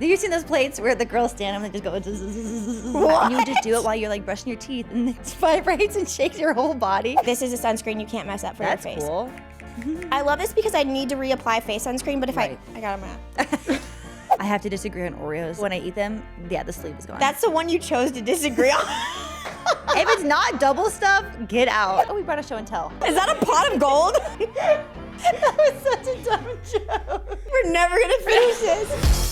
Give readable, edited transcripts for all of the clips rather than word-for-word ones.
Have you seen those plates where the girls stand up and they just go, and you just do it while you're like brushing your teeth and it vibrates and shakes your whole body? This is a sunscreen you can't mess up for your face. That's cool. I love this because I need to reapply face sunscreen, but if I got them out. I have to disagree on Oreos. When I eat them, yeah, the sleeve is gone. That's the one you chose to disagree on. If it's not double stuff, get out. Oh, we brought a show and tell. Is that a pot of gold? That was such a dumb joke. We're never gonna finish this.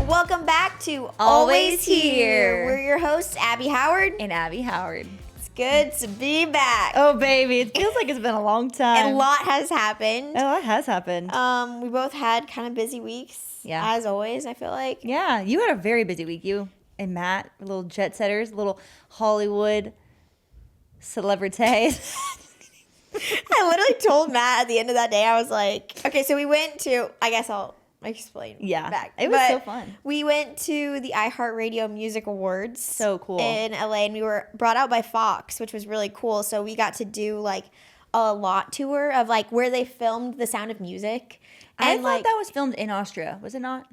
Welcome back to Always Here. We're your hosts, Abby Howard. And Abby Howard. It's good to be back. Oh, baby. It feels like it's been a long time. A lot has happened. A lot has happened. We both had kind of busy weeks. Yeah. As always, I feel like. Yeah, you had a very busy week. You and Matt, little jet setters, little Hollywood celebrities. I literally told Matt at the end of that day, I was like, okay, so we went to, I guess I'll explain back. It was so fun. We went to the iHeartRadio Music Awards. So cool. In LA, and we were brought out by Fox, which was really cool. So we got to do like a lot tour of like where they filmed The Sound of Music. I thought that was filmed in Austria. Was it not?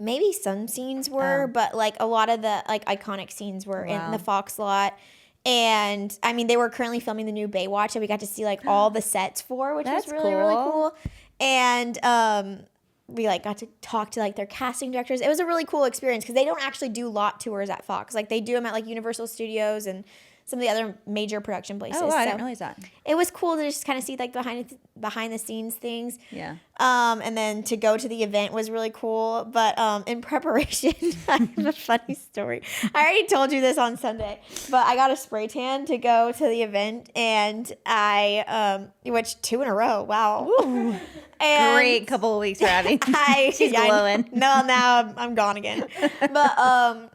Maybe some scenes were, but like a lot of the like iconic scenes were in the Fox lot. And I mean, they were currently filming the new Baywatch, and we got to see like all the sets for, which was really, really cool. And we like got to talk to like their casting directors. It was a really cool experience because they don't actually do lot tours at Fox. Like they do them at like Universal Studios and some of the other major production places. Oh, wow, I didn't realize that. It was cool to just kind of see like behind the scenes things. Yeah. And then to go to the event was really cool. But in preparation, I have a funny story. I already told you this on Sunday, but I got a spray tan to go to the event, and I which 2 in a row. Wow. Ooh. And great couple of weeks for Abby. She's glowing. Now I'm gone again. But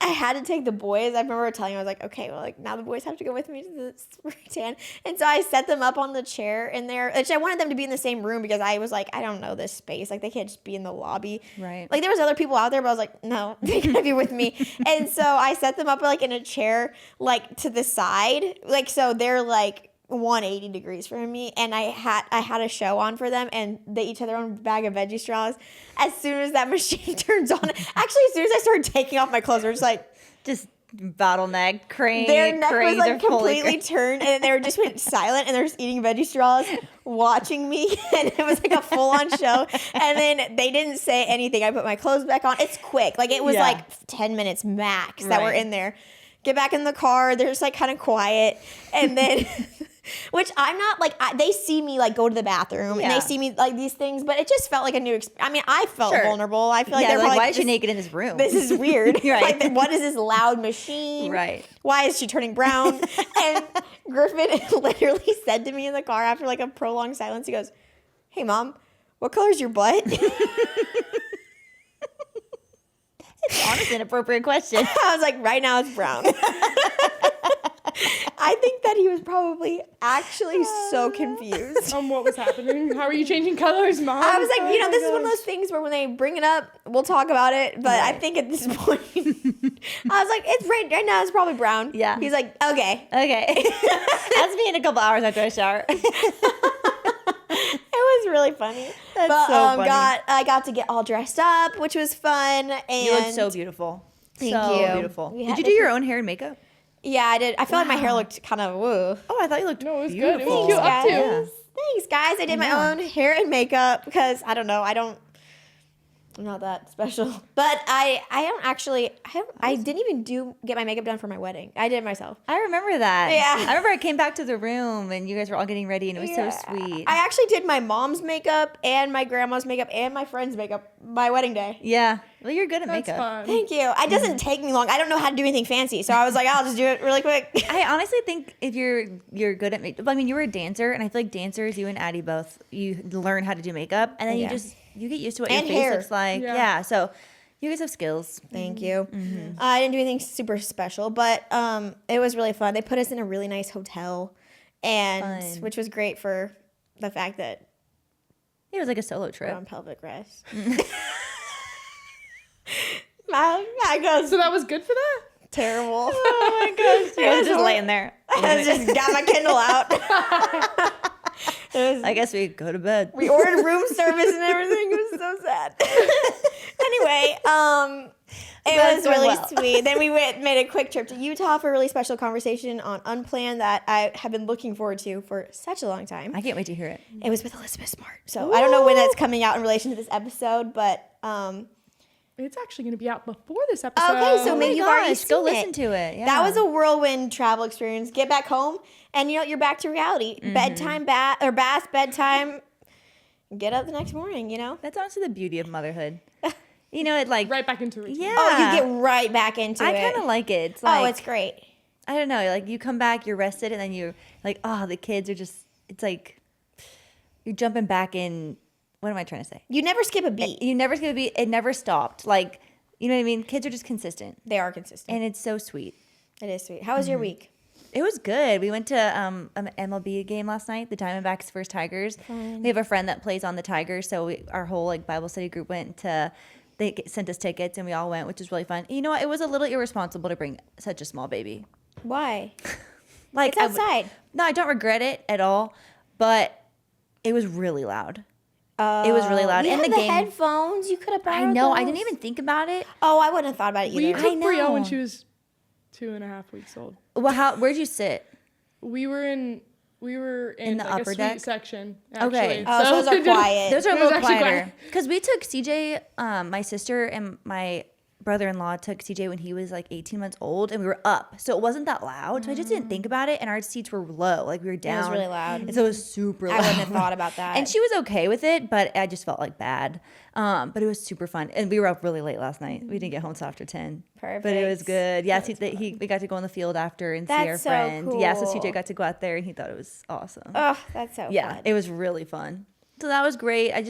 I had to take the boys. I remember telling you, I was like, okay, well, like now the boys have to go with me to the spray tan. And so I set them up on the chair in there, which I wanted them to be in the same room because I was like, I don't know this space. Like they can't just be in the lobby. Right. Like there was other people out there, but I was like, no, they gotta be with me. And so I set them up like in a chair, like to the side. Like, so they're like 180 degrees from me, and I had a show on for them, and they each had their own bag of veggie straws. As soon as that machine turns on, actually as soon as I started taking off my clothes, they were just like bottleneck crane. Their neck was like completely turned, and they were just went silent, and they're just eating veggie straws, watching me, and it was like a full on show. And then they didn't say anything. I put my clothes back on. It's quick, like it was like 10 minutes max that were in there. Get back in the car. They're just like kind of quiet, and then. Which I'm not like, they see me like go to the bathroom and they see me like these things, but it just felt like a new experience. I mean, I felt vulnerable. I feel like they're like, why is she naked in this room? This is weird. Right. Like, what is this loud machine? Right. Why is she turning brown? And Griffin literally said to me in the car after like a prolonged silence, he goes, "Hey mom, what color is your butt?" It's honestly an appropriate question. I was like, right now it's brown. I think that he was probably actually so confused. What was happening? How are you changing colors, Mom? I was like, this is one of those things where when they bring it up, we'll talk about it. But I think at this point, I was like, it's right now it's probably brown. Yeah. He's like, okay. That's me in a couple hours after I shower. It was really funny. That's so funny. I got to get all dressed up, which was fun. And you look so beautiful. Thank you. Beautiful. Did you do your own hair and makeup? Yeah, I did. I feel like my hair looked kind of woo. Oh, I thought you looked No, it was beautiful. good. It was cute up too. Yeah. Thanks, guys. I did my own hair and makeup because I don't know. I'm not that special. But I didn't even get my makeup done for my wedding. I did it myself. I remember that. Yeah. I remember I came back to the room and you guys were all getting ready and it was so sweet. I actually did my mom's makeup and my grandma's makeup and my friend's makeup my wedding day. Yeah. Well, you're good at That's makeup. fun. Thank you. It doesn't take me long. I don't know how to do anything fancy. So I was like, I'll just do it really quick. I honestly think if you're good at makeup, I mean, you were a dancer and I feel like dancers, you and Addie both, you learn how to do makeup and then you get used to what And your face hair. looks like. Yeah. So you guys have skills. Thank you. I didn't do anything super special, but it was really fun. They put us in a really nice hotel, and which was great for the fact that It was like a solo we're trip. on pelvic rest. I go So that was good for that? terrible. Oh my gosh. I was just laying there. I just got my Kindle out. I guess we go to bed. We ordered room service and everything. It was so sad. Anyway, it was really sweet. Then we made a quick trip to Utah for a really special conversation on Unplanned that I have been looking forward to for such a long time. I can't wait to hear it. It was with Elizabeth Smart. So I don't know when that's coming out in relation to this episode, but it's actually going to be out before this episode. okay, so maybe you've already seen go listen to it. Yeah. That was a whirlwind travel experience. Get back home, and you're back to reality. Bedtime, bath, bedtime. Get up the next morning. That's honestly the beauty of motherhood. It like right back into routine. Yeah. Oh, you get right back into it. I kind of like it. It's like, it's great. I don't know. Like you come back, you're rested, and then you're like, the kids are just. It's like you're jumping back in. What am I trying to say? You never skip a beat. You never skip a beat. It never stopped. Like, you know what I mean? Kids are just consistent. They are consistent. And it's so sweet. It is sweet. How was your week? It was good. We went to an MLB game last night, the Diamondbacks versus Tigers. Fun. We have a friend that plays on the Tigers, so our whole Bible study group went to. They sent us tickets, and we all went, which was really fun. You know what? It was a little irresponsible to bring such a small baby. Why? Like It's outside. No, I don't regret it at all, but it was really loud. It was really loud. You And had the the game. headphones. You could have borrowed I know. those. I didn't even think about it. Oh, I wouldn't have thought about it We either. took I know. Brielle when she was 2.5 weeks old. Well, where'd you sit? We were in In the like upper a suite deck? section. Okay. Actually. Oh, so those are quiet. Those are a It was little actually quieter. quiet. Because we took CJ, my sister and my brother-in-law took CJ when he was like 18 months old, and we were up. So it wasn't that loud. So I just didn't think about it. And our seats were low. Like we were down. It was really loud. And so it was super loud. I wouldn't have thought about that. And she was okay with it, but I just felt like bad. But it was super fun. And we were up really late last night. We didn't get home until after 10. Perfect. But it was good. Yeah, we got to go in the field after and see our That's so friend. Yeah, so cool. CJ got to go out there, and he thought it was awesome. Oh, that's so Yeah, fun. it was really fun. So that was great. I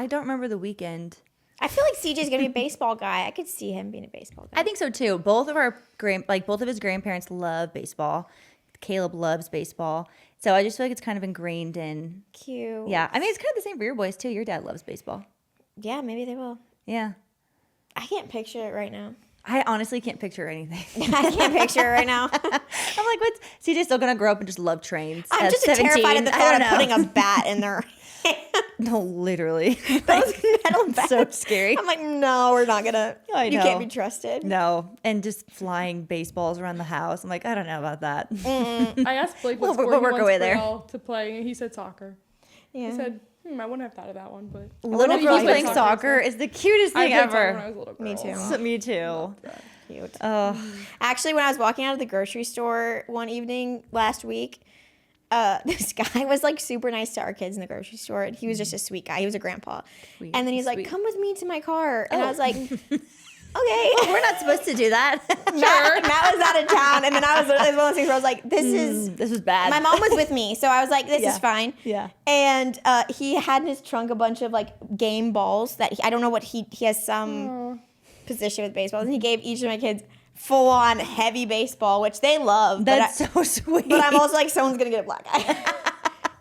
don't remember the weekend. I feel like CJ's gonna be a baseball guy. I could see him being a baseball guy. I think so too. Both of his grandparents love baseball. Caleb loves baseball. So I just feel like it's kind of ingrained in. Cute. Yeah, I mean it's kind of the same for your boys too. Your dad loves baseball. Yeah, maybe they will. Yeah, I can't picture it right now. I honestly can't picture anything. I can't picture it right now. I'm like, what's CJ's still gonna grow up and just love trains? I'm at just 17? terrified of the I thought don't of know. putting a bat in their hand. No, literally. Those metal bats. So scary. I'm like, no, we're not gonna. I You know. can't be trusted. No, and just flying baseballs around the house. I'm like, I don't know about that. I asked Blake what We'll sport work he our way wants there. Brielle to play, and he said soccer. Yeah. He said, I wouldn't have thought of that one, but Little He girls played playing soccer so- is the cutest I thing played soccer when I ever. was a little girl. Me too. So, me too. Cute. Oh, Actually, when I was walking out of the grocery store one evening last week, this guy was like super nice to our kids in the grocery store. And he was just a sweet guy. He was a grandpa. Sweet, And then he's like, sweet. come with me to my car. And I Oh. was like, okay. we're not supposed to do that. Matt was out of town. And then it was one of those things where I was like, this is. This was bad. My mom was with me. So I was like, this Yeah. is fine. Yeah. And he had in his trunk a bunch of like game balls that I don't know what he has some position with baseballs. And he gave each of my kids full on heavy baseball, which they love. That's so sweet. But I'm also like, someone's gonna get a black eye.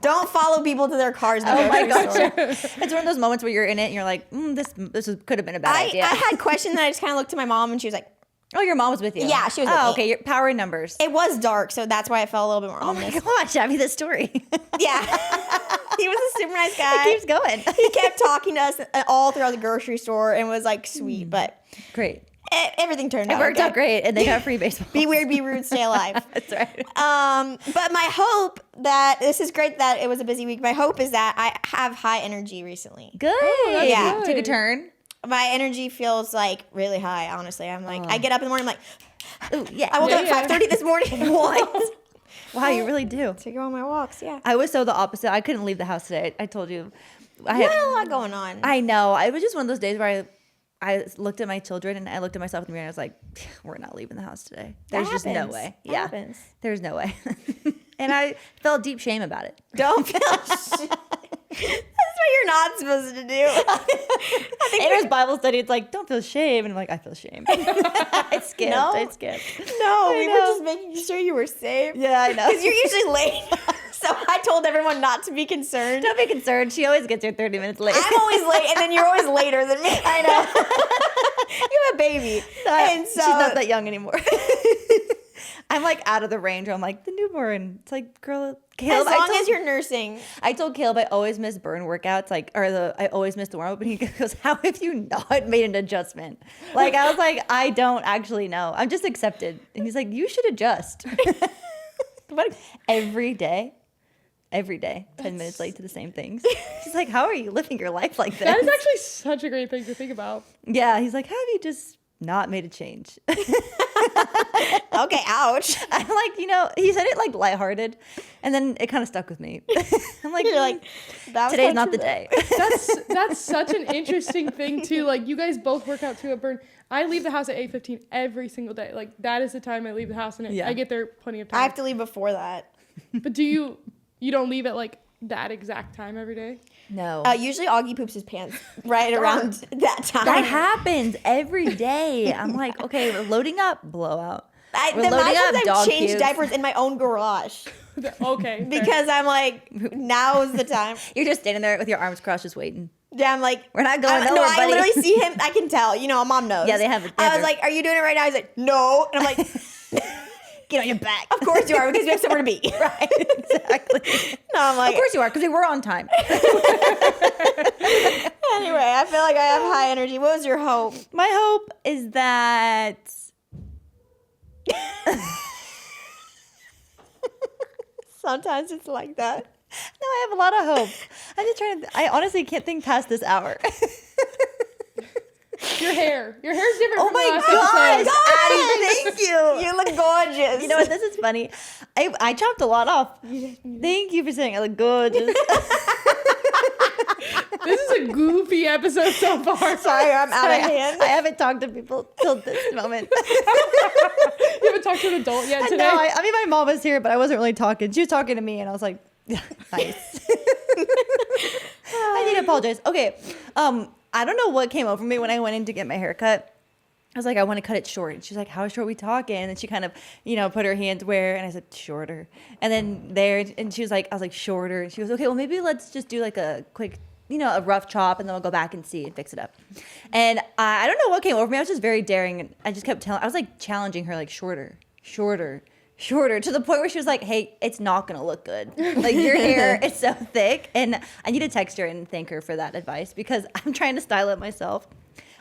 Don't follow people to their cars. In the Oh my grocery store. gosh. It's one of those moments where you're in it and you're like, could have been a bad I idea. had questions and I just kind of looked to my mom and she was like, Oh, your mom was with you. Yeah, she was with Oh, me. okay. Your power in numbers. it was dark, so that's why I felt a little bit more Oh my ominous. gosh, Abby, the story. Yeah. He was a super nice guy. It keeps going. He kept talking to us all throughout the grocery store and was like sweet, but Great. everything turned It out worked okay. out great, and they got free baseball. Be weird, be rude, stay alive. That's right. But my hope that this is great that it was a busy week. My hope is that I have high energy recently. Good. that's Yeah. Took a good. turn. My energy feels like really high, honestly. I'm like, I get up in the morning, I'm like, Ooh, yeah. I woke up Yeah. at 5:30 this morning. What? Wow, you really do. To go on my walks, yeah. I was so the opposite. I couldn't leave the house today. I told you. You had a lot going on. I know. It was just one of those days where I looked at my children and I looked at myself in the mirror and I was like, we're not leaving the house today. There's just no happens. way. That Yeah. happens. There's no way. And I felt deep shame about it. Don't feel That's what you're not supposed to do. I think It was Bible study. It's like, don't feel shame. And I'm like, I feel shame. I skipped. No. I skipped. no, we were know. just making sure you were safe. Yeah, I know. Because you're usually late. So I told everyone not to be concerned. Don't be concerned. She always gets here 30 minutes late. I'm always late, and then you're always later than me. I know. You have a baby. And so She's not that young anymore. I'm like out of the range. I'm like the newborn. It's like, girl, Caleb. As long as you're nursing. I told Caleb I always miss burn workouts, I always miss the warm up, and he goes, "How have you not made an adjustment?" Like I was like, I don't actually know. I'm just accepted, and he's like, "You should adjust." But Every day, 10 minutes late to the same things. She's like, "How are you living your life like this?" That is actually such a great thing to think about. Yeah, he's like, "How have you just not made a change?" okay, ouch. I'm like, he said it like lighthearted, and then it kind of stuck with me. I'm like, You're like, that was today's not true, the though. day. That's such an interesting thing too. Like you guys both work out too at Burn. I leave the house at 8:15 every single day. Like that is the time I leave the house, and Yeah. I get there plenty of time. I have to leave before that. But do you don't leave at like that exact time every day? No. Usually Augie poops his pants right around that time. That happens every day. I'm like, okay, we're loading up, blowout. The We're loading amount of up, times dog I've changed pubes. diapers in my own garage Okay. fair. because I'm like, now's the time. You're just standing there with your arms crossed, just waiting. Yeah, I'm like, We're not going nowhere, No, I buddy. literally see him. I can tell. A mom knows. Yeah, they have it. I was like, "Are you doing it right now?" He's like, "No," and I'm like, Get on your back. "Of course you are, because we have somewhere to be." Right, exactly. No, I'm like, Of course you are, because we were on time. anyway, I feel like I have high energy. What was your hope? My hope is that Sometimes it's like that. no, I have a lot of hope. I'm just trying to. I honestly can't think past this hour. Your hair's different. Oh from my the last episode. gosh, Addie, thank you. You look gorgeous. You know what? This is funny. I chopped a lot off. Thank you for saying I look gorgeous. This is a goofy episode so far. Sorry, I'm out of hand. I haven't talked to people till this moment. You haven't talked to an adult yet today. No, I mean my mom was here, but I wasn't really talking. She was talking to me, and I was like, yeah, nice. I need to apologize. Okay, I don't know what came over me when I went in to get my hair cut. I was like, I want to cut it short. And she's like, how short are we talking? And she kind of, put her hands where, and I said, shorter. And then there, and she was like, I was like, shorter. And she goes, okay, well, maybe let's just do like a quick, a rough chop, and then we'll go back and see and fix it up. And I don't know what came over me. I was just very daring. And I just kept I was like challenging her, like shorter, to the point where she was like, hey, it's not going to look good. Like your hair is so thick. And I need to text her and thank her for that advice, because I'm trying to style it myself.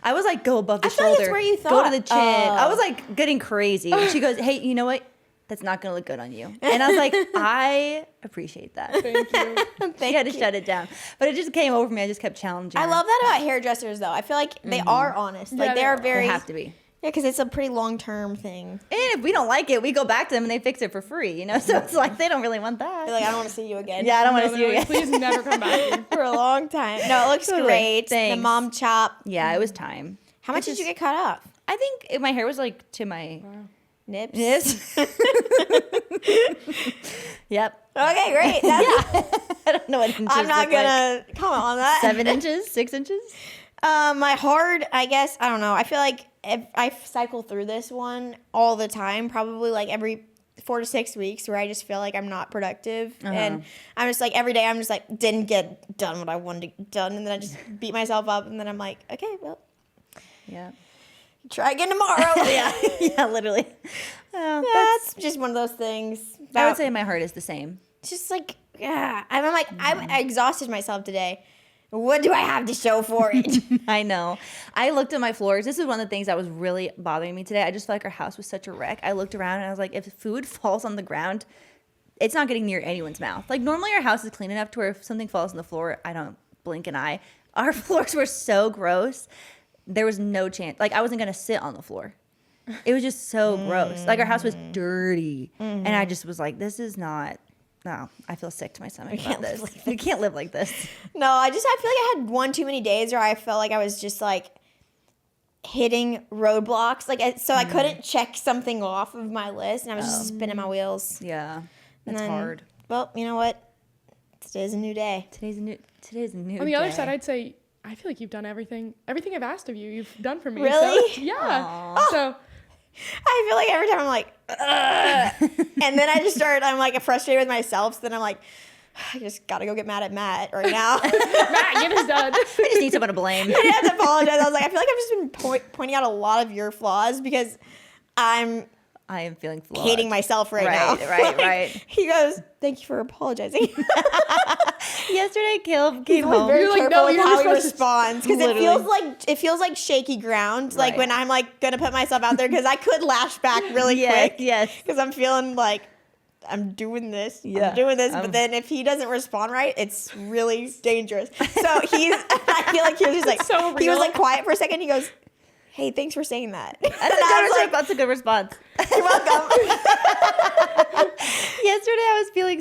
I was like, go above the I feel like shoulder, that's where you go thought. to the chin. I was like getting crazy. And she goes, hey, you know what? That's not going to look good on you. And I was like, I appreciate that. Thank you. She had to shut it down. But it just came over me. I just kept challenging I her. love that about hairdressers, though. I feel like they are honest. Like Yeah, they they are are. very. They have to be. Yeah, because it's a pretty long-term thing. And if we don't like it, we go back to them and they fix it for free, So it's like they don't really want that. They're like, I don't want to see you again. Yeah, I don't want to No, see you they're like, again. please never come back here. For a long time. No, it looks Totally. great. Thanks. The mom chop. Yeah, it was time. How much did you get cut off? I think my hair was like to my Nips. nips. Yep. Okay, great. That's, I don't know what inches I'm not look like. gonna comment on that. 7 inches, 6 inches. My hard, I guess, I don't know. I feel like if I cycle through this one all the time, probably like every 4 to 6 weeks, where I just feel like I'm not productive. And I'm just like, every day I'm just like, didn't get done what I wanted to get done. And then I just beat myself up. And then I'm like, okay, well, Yeah. try again tomorrow. Yeah, literally. Oh, That's just one of those things. I would say my heart is the same. Just like, yeah. I'm like, I exhausted myself today. What do I have to show for it? I know. I looked at my floors. This is one of the things that was really bothering me today. I just felt like our house was such a wreck. I looked around and I was like, if food falls on the ground, it's not getting near anyone's mouth. Like normally our house is clean enough to where if something falls on the floor, I don't blink an eye. Our floors were so gross. There was no chance. Like I wasn't going to sit on the floor. It was just so gross. Like our house was dirty. And I just was like, this is not. No, I feel sick to my stomach about this. You can't live like this. No, I feel like I had one too many days where I felt like I was just like hitting roadblocks. Like, so I couldn't check something off of my list, and I was just spinning my wheels. Yeah, And that's then, hard. Well, you know what? Today's a new day. Today's a new On the other day. side, I'd say I feel like you've done everything I've asked of you. You've done for me. Really? So, yeah. Aw. So I feel like every time I'm like, ugh. And then I'm like frustrated with myself. So then I'm like, I just gotta go get mad at Matt right now. Matt, get us done. I just need someone to blame. I have to apologize. I was like, I feel like I've just been pointing out a lot of your flaws because I'm I am feeling flawed. hating myself right now. Right. He goes, thank you for apologizing. Yesterday, Caleb came He's always home. very You're like, careful no, with you're how he supposed to- responds because it feels like shaky ground. Like Right. when I'm like gonna put myself out there because I could lash back really quick. Yes. Because I'm feeling like I'm doing this. Yeah. I'm doing this. But then if he doesn't respond right, it's really dangerous. So I feel like he was just like, so he was real. like quiet for a second. He goes, hey, thanks for saying that. That's a good response. You're welcome. Yesterday, I was feeling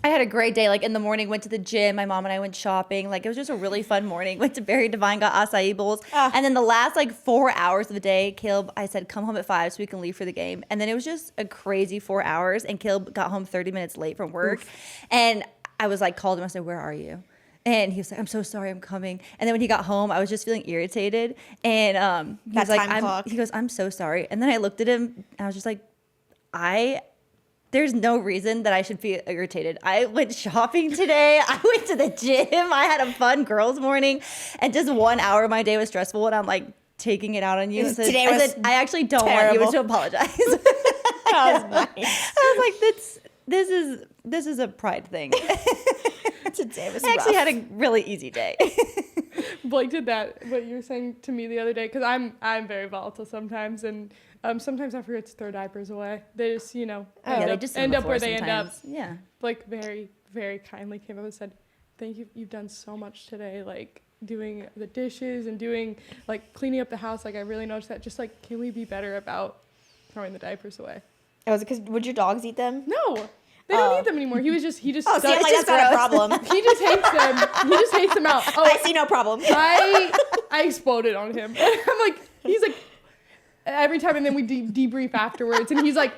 I had a great day. Like in the morning, went to the gym. My mom and I went shopping. Like it was just a really fun morning. Went to Berry Divine, got acai bowls. And then the last 4 hours of the day, Caleb, I said, come home at 5 so we can leave for the game. And then it was just a crazy 4 hours. And Caleb got home 30 minutes late from work. And I was called him. I said, where are you? And he was like, I'm so sorry, I'm coming. And then when he got home, I was just feeling irritated. And he was like, he goes, I'm so sorry. And then I looked at him and I was just like, there's no reason that I should feel irritated. I went shopping today. I went to the gym. I had a fun girls' morning. And just 1 hour of my day was stressful. And I'm taking it out on you. I actually don't want you to apologize. That was nice. I was like, this is a pride thing. Today was I actually rough. had a really easy day. Blake did that, what you were saying to me the other day, because I'm very volatile sometimes, and sometimes I forget to throw diapers away. They just, they just end up where they end up. Yeah. Blake very, very kindly came up and said, thank you, you've done so much today, doing the dishes and doing, cleaning up the house. I really noticed that. Just, can we be better about throwing the diapers away? Oh, was it because would your dogs eat them? No. They don't eat them anymore. He just Oh, see, does- that's not a problem. He just hates them. He just hates them out. Oh, I see no problem. I exploded on him. He's like, every time, and then we debrief afterwards, and he's like,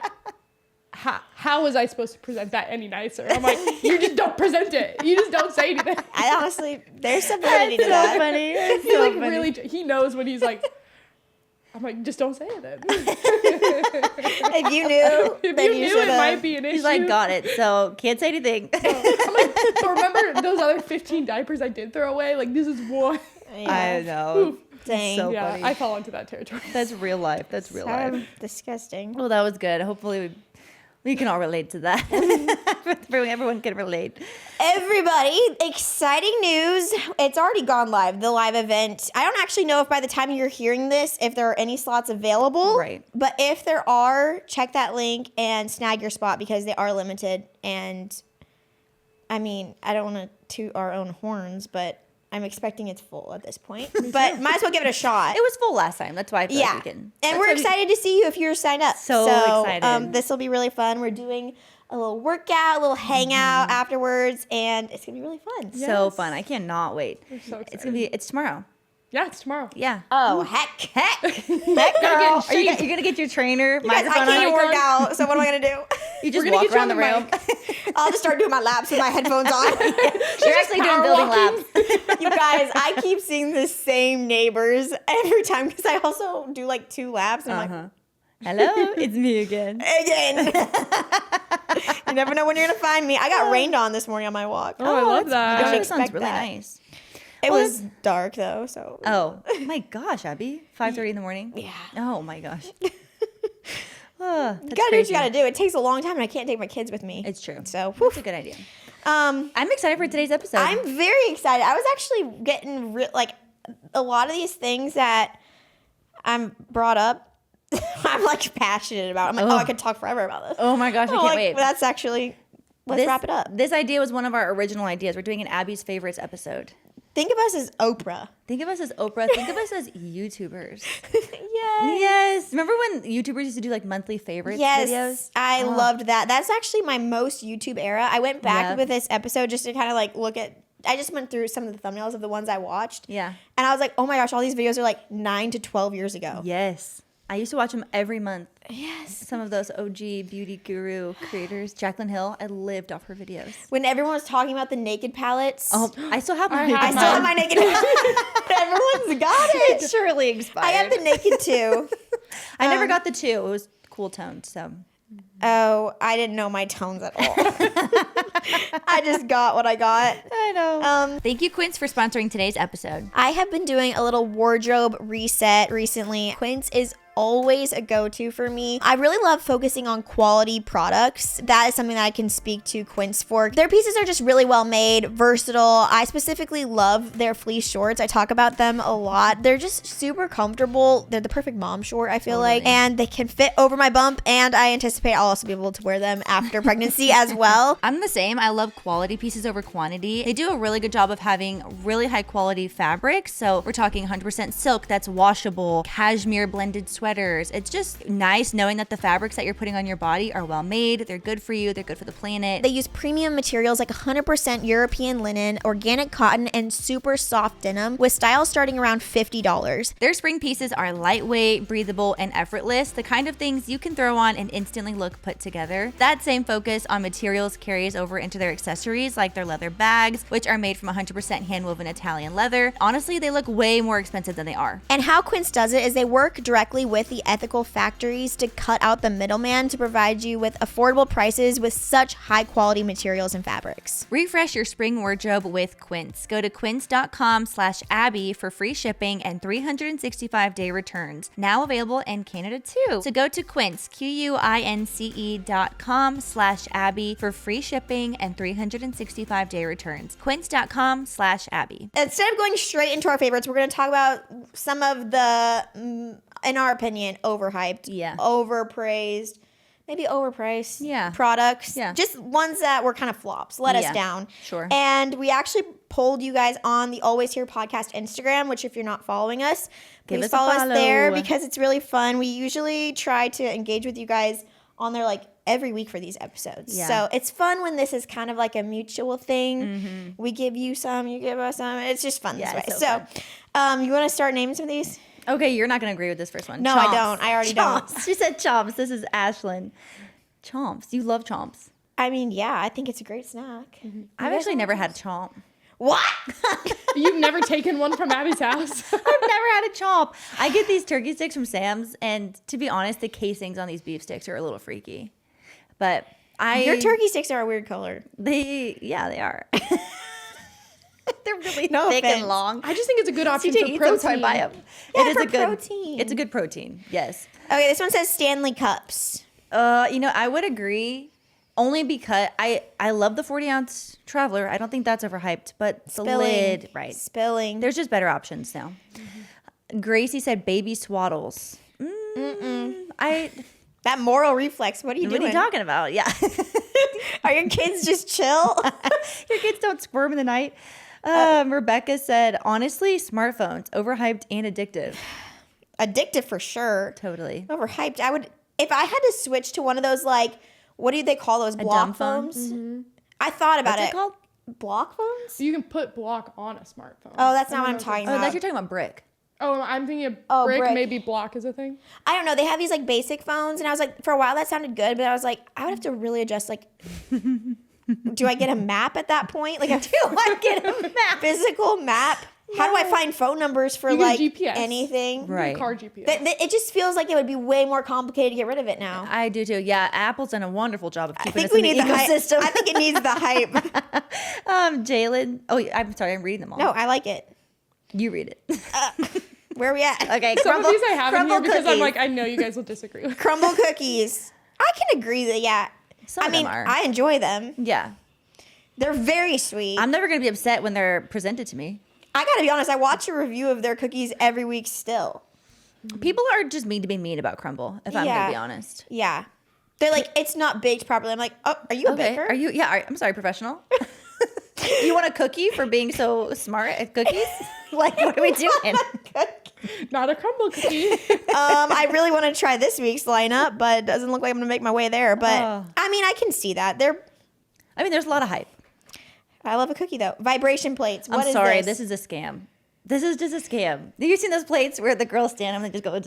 how was I supposed to present that any nicer? I'm like, you just don't present it. You just don't say anything. I honestly, there's some validity to that. Funny. It's He's so funny. really, he knows when he's like, I'm like, just don't say it then. If you knew, If then you knew, should've. it might be an issue. He's like, got it. So can't say anything. I'm like, but remember those other 15 diapers I did throw away? This is one. Yeah. I know. Dang. So Yeah, funny. I fall into that territory. That's real life. That's real life. Disgusting. Well, that was good. Hopefully we can all relate to that. Everyone can relate. Everybody, exciting news. It's already gone live, the live event. I don't actually know if by the time you're hearing this, if there are any slots available. Right. But if there are, check that link and snag your spot because they are limited. And I mean, I don't want to toot our own horns, but I'm expecting it's full at this point. But might as well give it a shot. It was full last time. That's why I feel Yeah. like we can. And we're excited to see you if you're signed up. So excited. This will be really fun. We're doing a little workout, a little hangout afterwards, and it's going to be really fun. So Yes. fun. I cannot wait. We're so It's going to be, it's tomorrow. Yeah, it's tomorrow. Yeah. Oh, heck. Heck, Gotta girl. get Are you shape. gonna get your trainer Guys, I microphone can't even on? work out, so what am I going to do? You just We're gonna walk get you around the on room. the I'll just start doing my laps with my headphones on. You're actually doing power building walking. laps. You guys, I keep seeing the same neighbors every time because I also do 2 laps. And I'm like, Hello, it's me again. again. You never know when you're going to find me. I got rained on this morning on my walk. Oh, I love That that. Don't sounds expect really that. nice. It Well, was dark, though, so. Oh my gosh, Abby, 5:30 in the morning. Yeah. Oh my gosh. Oh, You gotta do what you gotta do. It takes a long time, and I can't take my kids with me. It's true. So, That's a good idea. I'm I'm excited for today's episode. very excited. I was actually getting a lot of these things that I'm brought up. I'm passionate about. I'm like, Oh. I could talk forever about this. Oh my gosh, I can't wait. That's actually. Let's wrap it up. This idea was one of our original ideas. We're doing an Abby's Favorites episode. Think of us as Oprah. Think of us as Oprah. Think of us as YouTubers. Yes. Yes. Remember when YouTubers used to do monthly favorites Yes, videos? I loved that. That's actually my most YouTube era. I went back Yep. with this episode just to kind of look at. I just went through some of the thumbnails of the ones I watched. Yeah. And I was like, oh my gosh, all these videos are 9 to 12 years ago. Yes. I used to watch them every month. Yes. Some of those OG beauty guru creators. Jaclyn Hill, I lived off her videos. When everyone was talking about the naked palettes. Oh, I still have my I still have my naked palette. Everyone's got it. It's surely expired. I have the naked too. I never got the 2. It was cool toned, so. Oh, I didn't know my tones at all. I just got what I got. I know. Thank you, Quince, for sponsoring today's episode. I have been doing a little wardrobe reset recently. Quince is always a go-to for me. I really love focusing on quality products. That is something that I can speak to Quince for. Their pieces are just really well made, versatile. I specifically love their fleece shorts. I talk about them a lot. They're just super comfortable. They're the perfect mom short, I feel like, and they can fit over my bump, and I anticipate I'll also be able to wear them after pregnancy as well. I'm the same. I love quality pieces over quantity. They do a really good job of having really high quality fabrics. So we're talking 100% silk that's washable, cashmere blended sweaters. It's just nice knowing that the fabrics that you're putting on your body are well made. They're good for you. They're good for the planet. They use premium materials like 100% European linen, organic cotton, and super soft denim with styles starting around $50. Their spring pieces are lightweight, breathable, and effortless, the kind of things you can throw on and instantly look put together. That same focus on materials carries over into their accessories, like their leather bags, which are made from 100% hand-woven Italian leather. Honestly, they look way more expensive than they are. And how Quince does it is they work directly with the ethical factories to cut out the middleman to provide you with affordable prices with such high-quality materials and fabrics. Refresh your spring wardrobe with Quince. Go to quince.com/Abby for free shipping and 365-day returns. Now available in Canada too. So go to Quince, QUINCE.com/Abby for free shipping and 365-day returns. Quince.com/Abby. Instead of going straight into our favorites, we're going to talk about some of the, in our opinion, overhyped, overpraised, maybe overpriced products. Yeah. Just ones that were kind of flops, let us down. Sure. And we actually polled you guys on the Always Here podcast Instagram, which if you're not following us, please follow us there because it's really fun. We usually try to engage with you guys on there like every week for these episodes. Yeah. So it's fun when this is kind of like a mutual thing. Mm-hmm. We give you some, you give us some. It's just fun this way. So you want to start naming some of these? Okay, you're not going to agree with this first one. No, Chomps. I don't. I already Chomps. don't. She said chomps. This is Ashlyn. Chomps. You love chomps. I mean, yeah, I think it's a great snack. Mm-hmm. I've actually never had a chomp. What? You've never taken one from Abby's house? I've never had a chomp. I get these turkey sticks from Sam's, and to be honest, the casings on these beef sticks are a little freaky. But your turkey sticks are a weird color. They are. They're really thick offense. and long. I just think it's a good option CJ for eats protein. them, so I buy them. Yeah, It is for a good protein. It's a good protein. Yes. Okay, this one says Stanley cups. I would agree. Only because I love the 40-ounce Traveler. I don't think that's overhyped, but the lid, right? Spilling. There's just better options now. Gracie said baby swaddles. That moral reflex. What are you doing? What are you talking about? Yeah. Are your kids just chill? Your kids don't squirm in the night. Rebecca said, honestly, smartphones, overhyped and addictive. Addictive for sure. Totally. Overhyped. I would, if I had to switch to one of those, like, what do they call those? Block phones? Mm-hmm. I thought about What's it. it called? Block phones? You can put block on a smartphone. Oh, that's not what I'm talking Oh, about. that's you're talking about brick. Oh, I'm thinking of brick, brick. maybe block is a thing. I don't know. They have these like basic phones, and I was like, for a while that sounded good, but I was like, I would have to really adjust. Like, do I get a map at that point? Like, do I get a map? Physical map? How do I find phone numbers for like GPS. anything? Right. Car GPS. It just feels like it would be way more complicated to get rid of it now. I do too. Yeah, Apple's done a wonderful job of I keeping think us we in need the the hype. ecosystem. I think it needs the hype. Jalen. Oh, I'm sorry. I'm reading them all. No, I like it. You read it. Where are we at? Okay, Some of these I have in here because I'm cookies. like, I know you guys will disagree with. Crumble cookies. I can agree that, yeah. Some I of mean, them are. I enjoy them. Yeah. They're very sweet. I'm never going to be upset when they're presented to me. I gotta be honest, I watch a review of their cookies every week still. People are just mean to be mean about crumble, if I'm going to be honest. Yeah. They're like, it's not baked properly. I'm like, oh, are you a baker? Are you? Yeah. I'm sorry, professional. You want a cookie for being so smart at cookies? Like, what are we doing? Not a crumble cookie. I really want to try this week's lineup, but it doesn't look like I'm gonna make my way there. But I mean, I can see that. There's a lot of hype. I love a cookie though. Vibration plates. What I'm is sorry. this? This is a scam. This is just a scam. Have you seen those plates where the girls stand and they just go? What?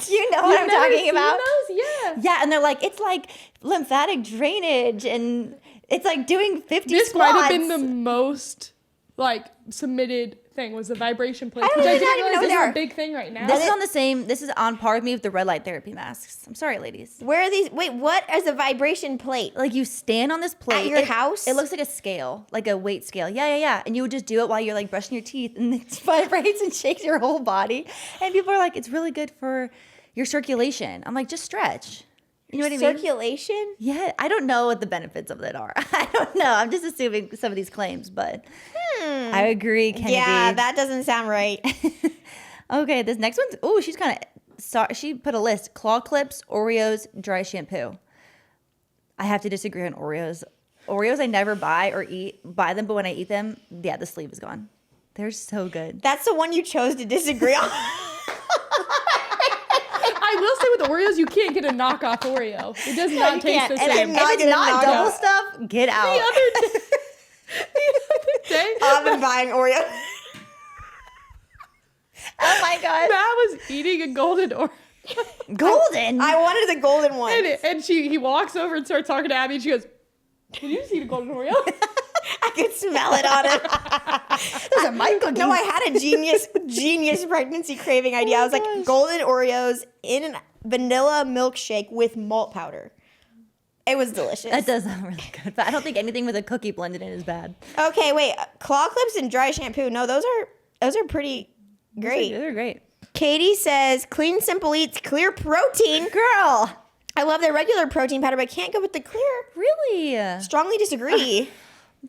You know what I'm talking about? Those? Yeah. Yeah, and they're like, it's like lymphatic drainage, and it's like doing 50 This squats. might have been the most like submitted thing was the vibration plates, I which I don't didn't even know realize what they is are. a big thing right now. This is on par with me with the red light therapy masks. I'm sorry, ladies. Where are these? Wait, what is a vibration plate? Like you stand on this plate. At your house? It looks like a scale, like a weight scale. Yeah. And you would just do it while you're like brushing your teeth and it vibrates and shakes your whole body. And people are like, it's really good for your circulation. I'm like, just stretch. You know what I mean? Circulation? Yeah, I don't know what the benefits of it are. I don't know. I'm just assuming some of these claims, but I agree, Kennedy. Yeah, that doesn't sound right. Okay, this next one's, oh, she's kind of, she put a list. Claw clips, Oreos, dry shampoo. I have to disagree on Oreos. Oreos I never buy them, but when I eat them, yeah, the sleeve is gone. They're so good. That's the one you chose to disagree on. I will say with Oreos, you can't get a knockoff Oreo. It does not taste the And same. I'm not If it's gonna not knock double out. stuff, get out. The other day, I've been buying Oreo. Oh my god. Matt was eating a golden Oreo. Golden. I wanted the golden one. And he walks over and starts talking to Abby, and she goes, "Did you just eat a golden Oreo?" I could smell it on him. Those are my cookies. No, I had a genius pregnancy craving idea. I was like, golden Oreos in a vanilla milkshake with malt powder. It was delicious. That does sound really good, but I don't think anything with a cookie blended in is bad. Okay, wait. Claw clips and dry shampoo. No, those are pretty great. They're great. Katie says, Clean Simple Eats clear protein. girl. I love their regular protein powder, but I can't go with the clear. Really? Strongly disagree.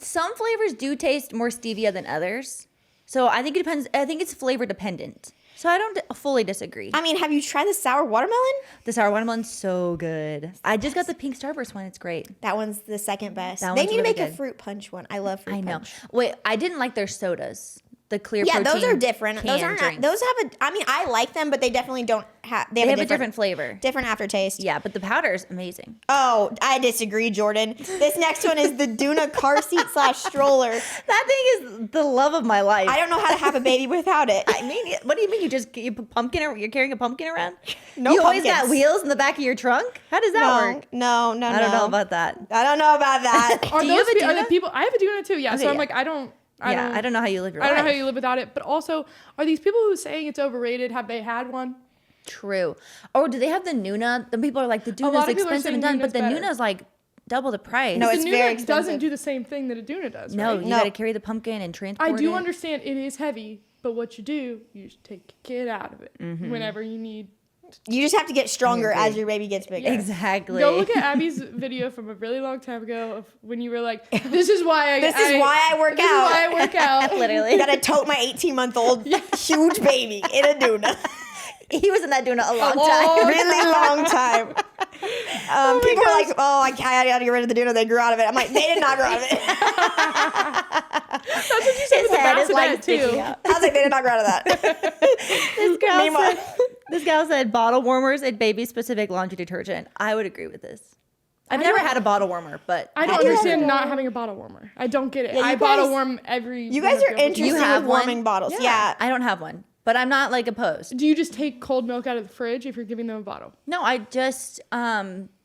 Some flavors do taste more stevia than others. So I think it depends. I think it's flavor dependent. So I don't fully disagree. I mean, have you tried the sour watermelon? The sour watermelon's so good. I just got the pink Starburst one. It's great. That one's the second best. That They one's need to really make a good. fruit punch one. I love fruit I know. punch. Wait, I didn't like their sodas. The clear Yeah, protein those are different. Those canned aren't. drinks. Those have a. I mean, I like them, but they definitely don't have. They have a different flavor. different aftertaste. Yeah, but the powder is amazing. Oh, I disagree, Jordan. This next one is the Duna car seat / stroller. That thing is the love of my life. I don't know how to have a baby without it. I mean, what do you mean? You put pumpkin? You're carrying a pumpkin around? No You always got pumpkins. wheels in the back of your trunk? How does that work? No. I don't know about that. I don't know about that. Are Do you those have a are the Duna? people? I have a Duna too. Yeah. Okay, So I'm yeah. like, I don't know how you live your I life. don't know how you live without it. But also, are these people who saying it's overrated? Have they had one? True. Or do they have the Nuna? The people are like, the lot Duna's of people are expensive saying and done, but Nuna's the better. Nuna's like double the price. No, The it's Nuna very doesn't expensive. do the same thing that a Duna does. no, right? you No. got to carry the pumpkin and transport I do it. understand it is heavy, but what you do, you just take a kid out of it Mm-hmm. whenever you need. You just have to get stronger as your baby gets bigger. Exactly. Go look at Abby's video from a really long time ago of when you were like, "This is why I. This is why I work This is out. why I work out." Literally. I gotta tote my 18-month-old huge baby in a Duna. He was in that doing it a long long time. Really long time. People were like, "Oh, I gotta get rid of the Duna." They grew out of it. I'm like, they did not grow out of it. That's what you said His with the head is like bassinet sticking too. out. I was like, they did not grow out of that. Meanwhile- This gal said bottle warmers and baby-specific laundry detergent. I would agree with this. I've never had a bottle warmer, but I don't do understand have not having a bottle warmer. I don't get it. Yeah, you I bottle guys- warm every. You one guys of are your episodes. interested have with one? warming bottles. Yeah. I don't have one, but I'm not like opposed. Do you just take cold milk out of the fridge if you're giving them a bottle? No, I just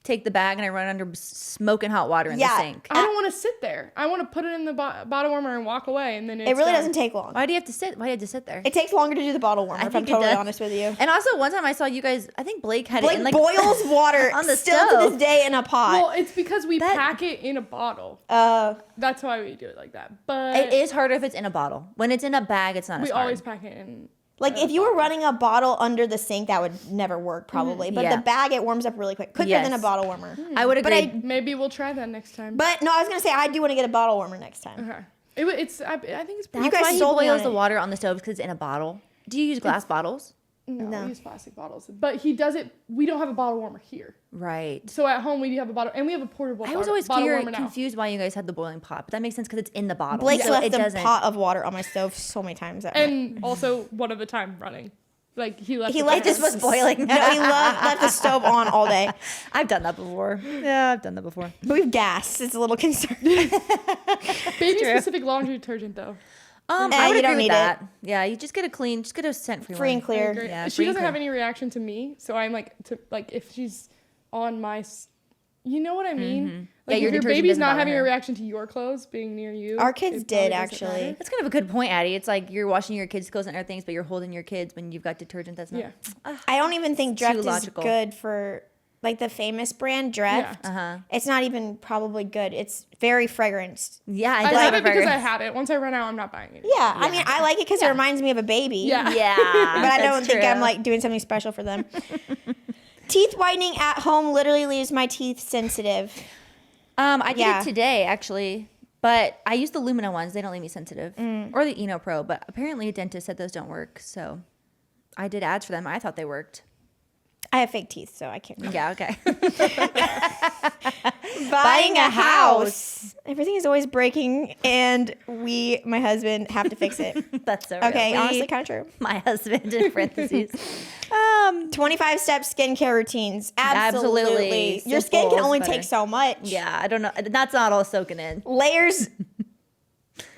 take the bag and I run it under smoking hot water in Yeah. the sink. I don't want to sit there. I want to put it in the bottle warmer and walk away, and then it's It really done. doesn't take long. Why do you have to sit? Why do you have to sit there? It takes longer to do the bottle warmer, I if I'm think it totally does. honest with you. And also, one time I saw you guys. I think Blake had Blake it in like boils water on the still to stove. this day in a pot. Well, it's because we That- pack it in a bottle. That's why we do it like that. But It is harder if it's in a bottle. When it's in a bag, it's not as we hard. always pack it in. like if you were running a bottle under the sink, that would never work probably. But Yeah. the bag, it warms up really quicker Yes. than a bottle warmer. I would But agree. Maybe we'll try that next time. But no, I was gonna say I do want to get a bottle warmer next time. Okay. It's. I think it's. That's You guys why he sold me on boils the it. water on the stove because it's in a bottle. Do you use glass bottles? No, we use plastic bottles. But he does it. We don't have a bottle warmer here. Right. So at home we do have a bottle, and we have a portable. I was always bottle warmer now. confused why you guys had the boiling pot, but that makes sense because it's in the bottle. Blake's so left it a doesn't. pot of water on my stove so many times. That night. And also one of the time running, like he left. He it left there. It just was boiling. No, he left the stove on all day. I've done that before. Yeah, I've done that before. But we have gas. It's a little concerning. baby specific laundry detergent though. I would you agree don't with need that. Yeah, you just get a clean, just get a scent free. Free and clear. Great. Yeah, She free and doesn't have clear. any reaction to me, so I'm like if she's on my You know what I mean? Yeah, Like your if your detergent baby's doesn't not bother having her. a reaction to your clothes being near you. Our kids it did, probably doesn't actually. matter. That's kind of a good point, Addie. It's like you're washing your kids' clothes and other things, but you're holding your kids when you've got detergent that's not. Yeah. I don't even think Too Dreft is logical. good for like the famous brand Dreft. Yeah. It's not even probably good. It's very fragranced. Yeah, I does have have a it because I fragrance. had it. Once I run out, I'm not buying it. Yeah, I mean, I like it because it reminds me of a baby. Yeah. Yeah, But I that's don't think I'm true. like doing something special for them. Teeth whitening at home literally leaves my teeth sensitive. I did Yeah. it today actually, but I use the Lumina ones. They don't leave me sensitive, or the Eno Pro. But apparently, a dentist said those don't work. So I did ads for them. I thought they worked. I have fake teeth, so I can't. Yeah. Okay. Buying a house. Everything is always breaking, and my husband, have to fix it. That's so Okay, real. honestly, kind of true. My husband in parentheses. 25-step skincare routines. Absolutely. Absolutely. Your skin Simple can only is better. take so much. Yeah, I don't know. That's not all soaking in. Layers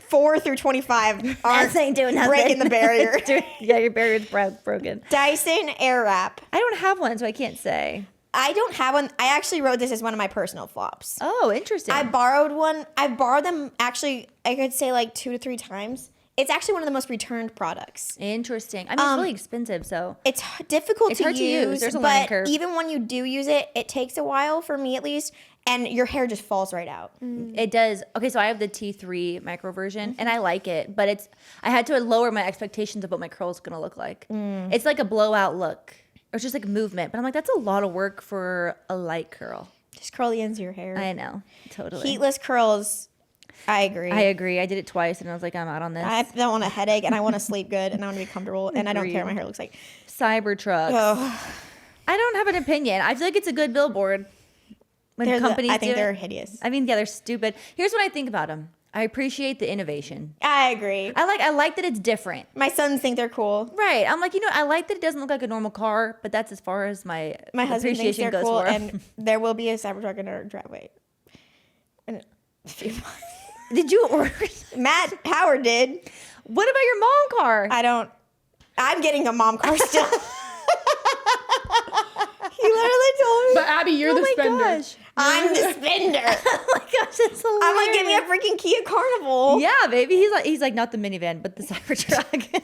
4 through 25 aren't ain't doing nothing. breaking the barrier. Yeah, your barrier's broken. Dyson Airwrap. I don't have one, so I can't say. I don't have one. I actually wrote this as one of my personal flops. Oh, interesting. I borrowed one. I borrowed them actually, I could say like 2 to 3 times. It's actually one of the most returned products. Interesting. I mean, it's really expensive, so. It's difficult It's to hard to use, use. There's a learning but curve. even when you do use it, it takes a while for me at least, and your hair just falls right out. It does. Okay, so I have the T3 micro version, and I like it, but I had to lower my expectations of what my curl's gonna look like. It's like a blowout look, or it's just like movement, but I'm like, that's a lot of work for a light curl. Just curl the ends of your hair. I know, totally. Heatless curls. I agree. I agree. I did it twice, and I was like, I'm out on this. I don't want a headache, and I want to sleep good, and I want to be comfortable, and I don't care what my Agreed. hair looks like. Cybertruck. Oh, I don't have an opinion. I feel like it's a good billboard. When companies I think do they're it. hideous. I mean, yeah, they're stupid. Here's what I think about them. I appreciate the innovation. I agree. I like that it's different. My sons think they're cool. Right. I'm like, I like that it doesn't look like a normal car, but that's as far as my husband thinks appreciation they're goes cool, for 'em. and there will be a Cybertruck in our driveway in a few months. Did you order? Matt Howard did. What about your mom car? I'm getting a mom car still. He literally told me. But Abby, you're the spender. Gosh. I'm the spender. Oh my gosh, it's hilarious. I'm like, give me a freaking Kia Carnival. Yeah, baby. He's like not the minivan, but the Cybertruck.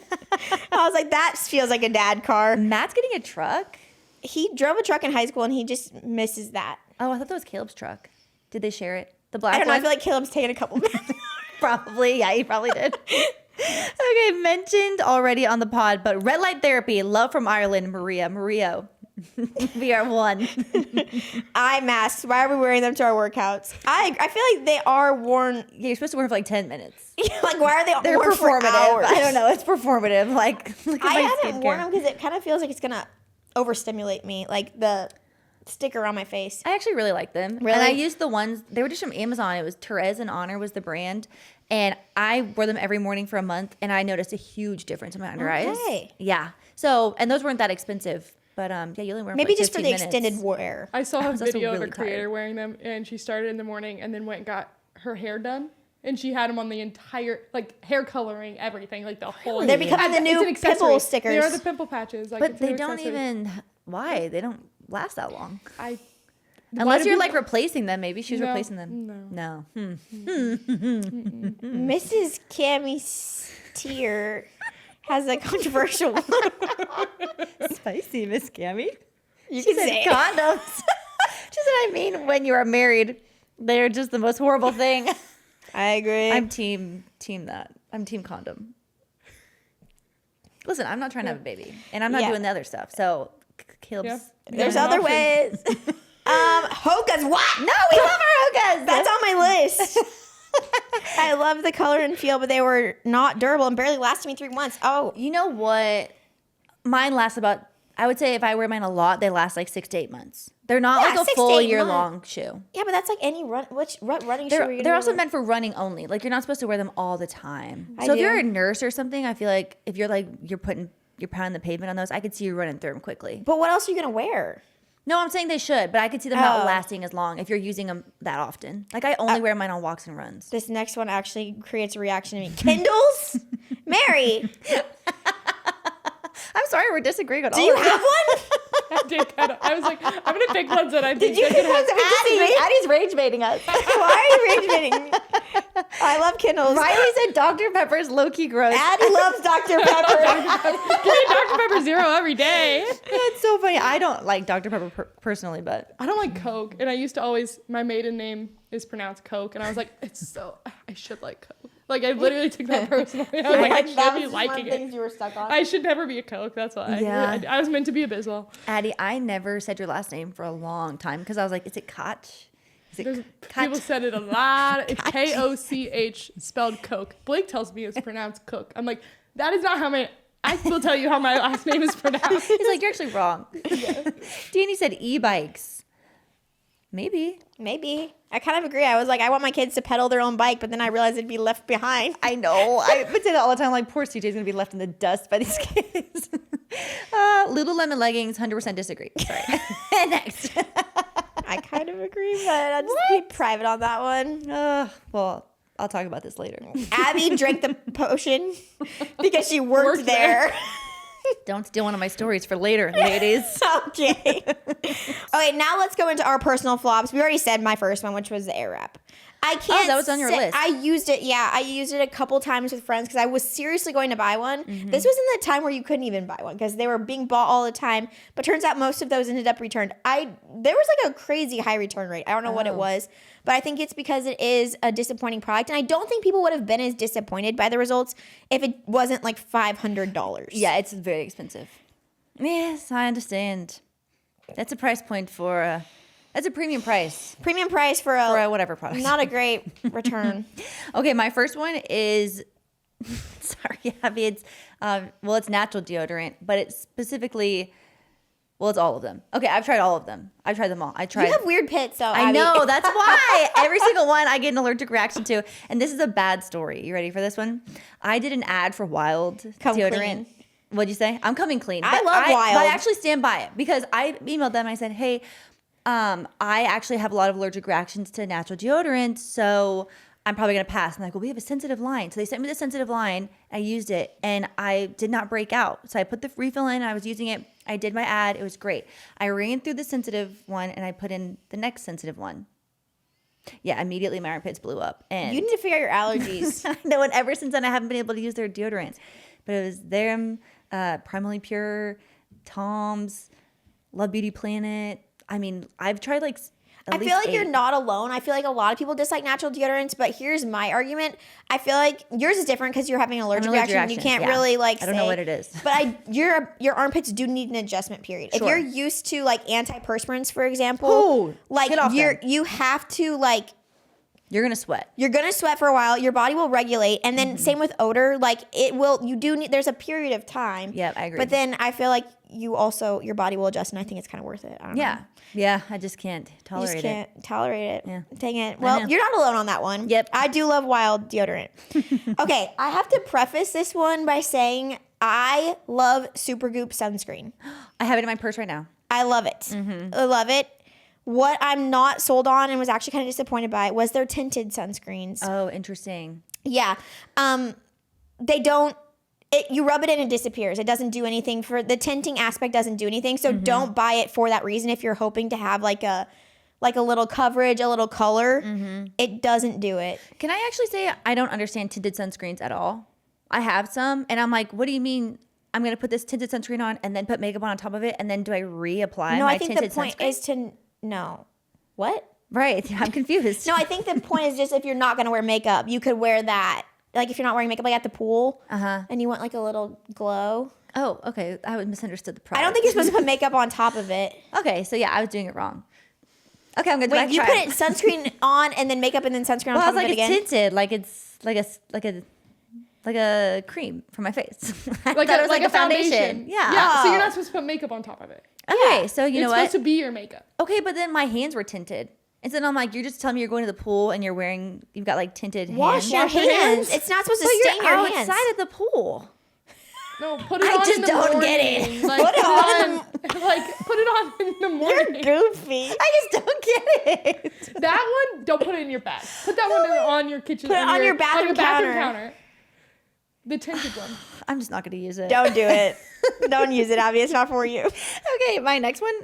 I was like, that feels like a dad car. Matt's getting a truck. He drove a truck in high school, and he just misses that. Oh, I thought that was Caleb's truck. Did they share it? The black I don't know. one? I feel like Caleb's taking a couple minutes. Probably. Yeah, he probably did. Okay, mentioned already on the pod, but red light therapy, love from Ireland, Mario. We are one. Eye masks. Why are we wearing them to our workouts? I feel like they are worn. Yeah, you're supposed to wear them for like 10 minutes. Like, why are they They're worn for performative. hours? I don't know. It's performative. Like, look at I my haven't worn skincare. them because it kind of feels like it's gonna overstimulate me, like the sticker on my face. I actually really like them. Really? And I used the ones, they were just from Amazon. It was Therese and Honor was the brand. And I wore them every morning for a month, and I noticed a huge difference in my under eyes. Okay. Yeah. So, and those weren't that expensive. But yeah, you only wear them Maybe for like just for the 15 minutes. extended wear. I saw a was also video of a really creator tired. wearing them, and she started in the morning and then went and got her hair done. And she had them on the entire, like, hair coloring, everything, like the whole. They're becoming the It's new an accessory. pimple stickers. They are the pimple patches. Like, But it's a they new don't accessory. even, why? They don't last that long. Why Unless do you're people- like replacing them. Maybe she was No, replacing them. no. Mrs. Cammie Steer has a controversial one. Spicy, Miss Cammy. You She can said say it. condoms. She said, I mean, when you are married, they're just the most horrible thing. I agree. I'm team that. I'm team condom. Listen, I'm not trying to have a baby, and I'm not Yeah. doing the other stuff. So, Caleb's. Yeah. There's Yeah, an other option. ways. Hoka's what? No, we love our hookahs. That's on my list. I love the color and feel, but they were not durable and barely lasted me 3 months. Oh, You know what? Mine lasts about. I would say if I wear mine a lot, they last like 6 to 8 months. They're not Yeah, like 6 a to full 8 year months. long shoe. yeah, but that's like any running shoe. Are you They're gonna also wear? meant for running only. Like you're not supposed to wear them all the time. I So if do. you're a nurse or something, I feel like if you're pounding the pavement on those, I could see you running through them quickly. But what else are you gonna wear? No, I'm saying they should, but I could see them not Oh. lasting as long if you're using them that often. Like I only wear mine on walks and runs. This next one actually creates a reaction to me. Kindles, Mary, I'm sorry, we're disagreeing on do all you of have one? I did kind of. I was like, I'm gonna pick ones that I think. Did you pick ones Addie's rage baiting us. Why are you rage baiting? I love Kindles. Riley said Dr. Pepper's low-key gross. Addie loves Dr. Pepper. Give me Dr. Pepper Zero every day. It's so funny. I don't like Dr. Pepper personally, but I don't like Coke, and I used to always. My maiden name is pronounced Coke, and I was like, it's so. I should like Coke. Like I literally took that personally. I was like, I that should be was one of liking the things it. you were stuck on. I should never be a Coke. That's why. Yeah. I was meant to be abysmal. Addie, I never said your last name for a long time because I was like, is it Koch? Is it People said it a lot. It's Koch spelled Coke. Blake tells me it's pronounced Cook. I'm like, that is not how I will tell you how my last name is pronounced. He's like, you're actually wrong. Danny said e-bikes. Maybe. I kind of agree. I was like, I want my kids to pedal their own bike, but then I realized it'd be left behind. I know. I would say that all the time. Like, poor CJ's going to be left in the dust by these kids. Lululemon leggings, 100% disagree. Sorry. Next. I kind of agree, but I'll just be private on that one. Well, I'll talk about this later. Abby drank the potion because she worked there. Don't steal one of my stories for later, ladies. Okay. Okay, now let's go into our personal flops. We already said my first one, which was the air wrap. I can't. Oh, that was on your list. I used it. Yeah, I used it a couple times with friends because I was seriously going to buy one. This was in the time where you couldn't even buy one because they were being bought all the time. But turns out most of those ended up returned. There was like a crazy high return rate. I don't know what it was, but I think it's because it is a disappointing product, and I don't think people would have been as disappointed by the results if it wasn't like $500. Yeah, it's very expensive. Yes, I understand. That's a price point for. That's a premium price. Premium price for a whatever product. Not a great return. Okay, my first one is, sorry, Abby, it's, it's natural deodorant, but it's specifically, it's all of them. Okay, I've tried all of them. I've tried them all. You have weird pits, though, I Abby. know, that's why. Every single one I get an allergic reaction to. And this is a bad story. You ready for this one? I did an ad for Wild deodorant. Clean. What'd you say? I'm coming clean. I love Wild. But I actually stand by it because I emailed them and I said, hey, I actually have a lot of allergic reactions to natural deodorant, so I'm probably going to pass. And they're like, well, we have a sensitive line. So they sent me the sensitive line. I used it, and I did not break out. So I put the refill in, and I was using it. I did my ad. It was great. I ran through the sensitive one, and I put in the next sensitive one. Yeah, immediately my armpits blew up. And You need to figure out your allergies. I know, and ever since then, I haven't been able to use their deodorants. But it was them, Primally Pure, Tom's, Love Beauty Planet. I mean, I've tried like I feel like you're not alone. I feel like a lot of people dislike natural deodorants, but here's my argument. I feel like yours is different because you're having an allergic reaction. And you can't really like. I don't know what it is. But your armpits do need an adjustment period. Sure. If you're used to like antiperspirants, for example, Ooh, like get off them. you have to like. You're gonna sweat. You're gonna sweat for a while. Your body will regulate, and then same with odor. Like it will. You do need. There's a period of time. Yeah, I agree. But then I feel like your body will adjust, and I think it's kind of worth it. I don't know. Yeah, I just can't You tolerate just can't tolerate it. Yeah. Dang it. Well, you're not alone on that one. Yep. I do love Wild deodorant. Okay, I have to preface this one by saying I love Supergoop sunscreen. I have it in my purse right now. I love it. I love it. What I'm not sold on and was actually kind of disappointed by was their tinted sunscreens. Oh, interesting. Yeah. They don't. You rub it in, it disappears. It doesn't do anything for the tinting aspect. Doesn't do anything. So don't buy it for that reason. If you're hoping to have like a little coverage, a little color, it doesn't do it. Can I actually say I don't understand tinted sunscreens at all? I have some, and I'm like, what do you mean? I'm gonna put this tinted sunscreen on and then put makeup on top of it, and then do I reapply No, my I think tinted the point sunscreen? is to no. What? Right. I'm confused. No, I think the point is just if you're not gonna wear makeup, you could wear that. Like if you're not wearing makeup, like at the pool, and you want like a little glow. Oh, okay. I would misunderstood the I product. don't think you're supposed to put makeup on top of it. Okay, so yeah, I was doing it wrong. Okay, I'm gonna. Wait, you put it sunscreen on and then makeup and then sunscreen on Well, I top was of like, it it's again. tinted, like it's like a cream for my face. I Like thought a, it was like a foundation. Yeah. Yeah. So you're not supposed to put makeup on top of it. Okay, so you know It's what? supposed to be your makeup. Okay, but then my hands were tinted. And then I'm like, you're just telling me you're going to the pool and you've got like tinted Wash hands. your Wash your hands. hands. It's not supposed to But stain you're your hands. outside of the pool. No, put it I on just in the don't morning. get it. Like, Put it on put it on in the morning. You're goofy. I just don't get it. That one, don't put it in your bag. Put that one on your kitchen. Put it on your bathroom counter. The tinted one. I'm just not going to use it. Don't do it. Don't use it, Abby. It's not for you. Okay, my next one.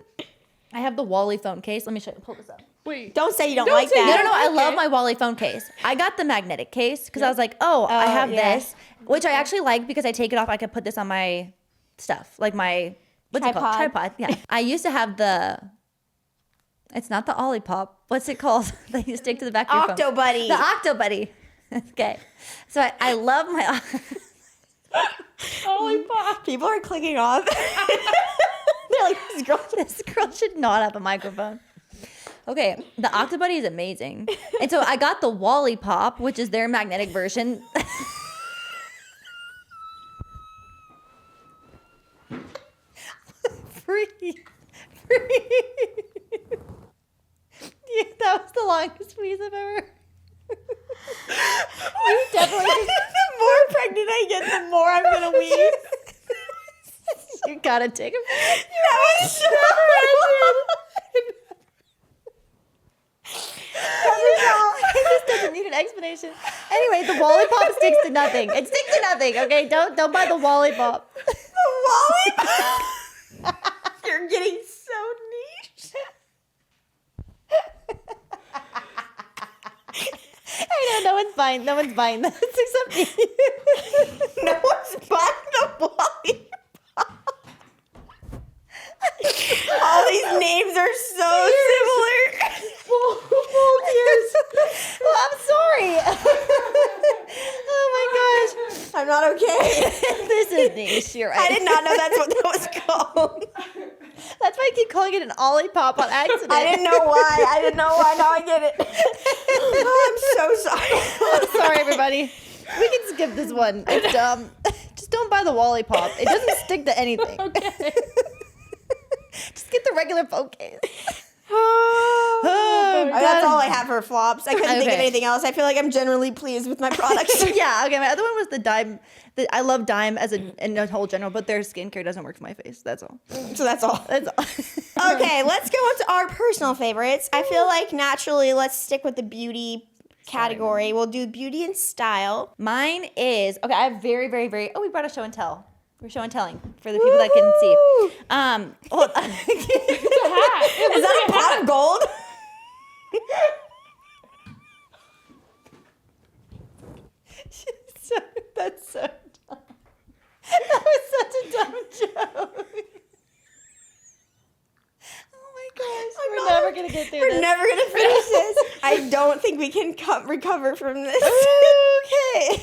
I have the Wally phone case. Let me pull this up. Wait. Don't say you don't Don't like say- that. No, I Okay. love my Wally phone case. I got the magnetic case because I was like, I have yeah. this, which I actually like because I take it off. I could put this on my stuff, like my what's it called? Tripod. Yeah. I used to have it's not the Olipop. What's it called? That you stick to the back of your phone. Octobuddy. The Octobuddy. Okay. So I love my. Olipop. People are clicking off. They're like, This girl should not have a microphone. Okay, the Octobuddy is amazing. And so I got the Wally Pop, which is their magnetic version. Free. Yeah, that was the longest squeeze I've ever. You definitely the more pregnant I get, the more I'm going to weep. you gotta take a That was so It just doesn't need an explanation. Anyway, the Wally Pop sticks to nothing. It sticks to nothing. Okay, don't buy the Wally Pop. The lollipop. You're getting so niche. I know, no one's buying. No one's buying this except me. No one's buying the lollipop. All these names are so similar. Full tears. Well, I'm sorry. Oh my gosh. I'm not okay. This is niche. You're right. I did not know that's what that was called. That's why I keep calling it an Olipop on accident. I didn't know why. Now I get it. Oh, I'm so sorry. I'm sorry, everybody. We can skip this one. It's dumb. Just don't buy the Wally Pop. It doesn't stick to anything. Okay. Just get the regular phone case. Oh, God. that's all I have for flops. I couldn't think of Okay. anything else. I feel like I'm generally pleased with my products. Yeah, okay. My other one was the Dime. I love Dime in a whole general, but their skincare doesn't work for my face. That's all. So that's all. That's all. Okay, let's go on to our personal favorites. I feel like naturally, let's stick with the beauty category. We'll do beauty and style. Mine is okay. I have very, very, very. Oh, we brought a show and tell. We're show and telling for the people that couldn't see. Well, It's a hat. Is that a pot of gold? that's so dumb. That was such a dumb joke. Oh my gosh, we're never gonna get through We're this. never gonna finish this. I don't think we can recover from this. Okay.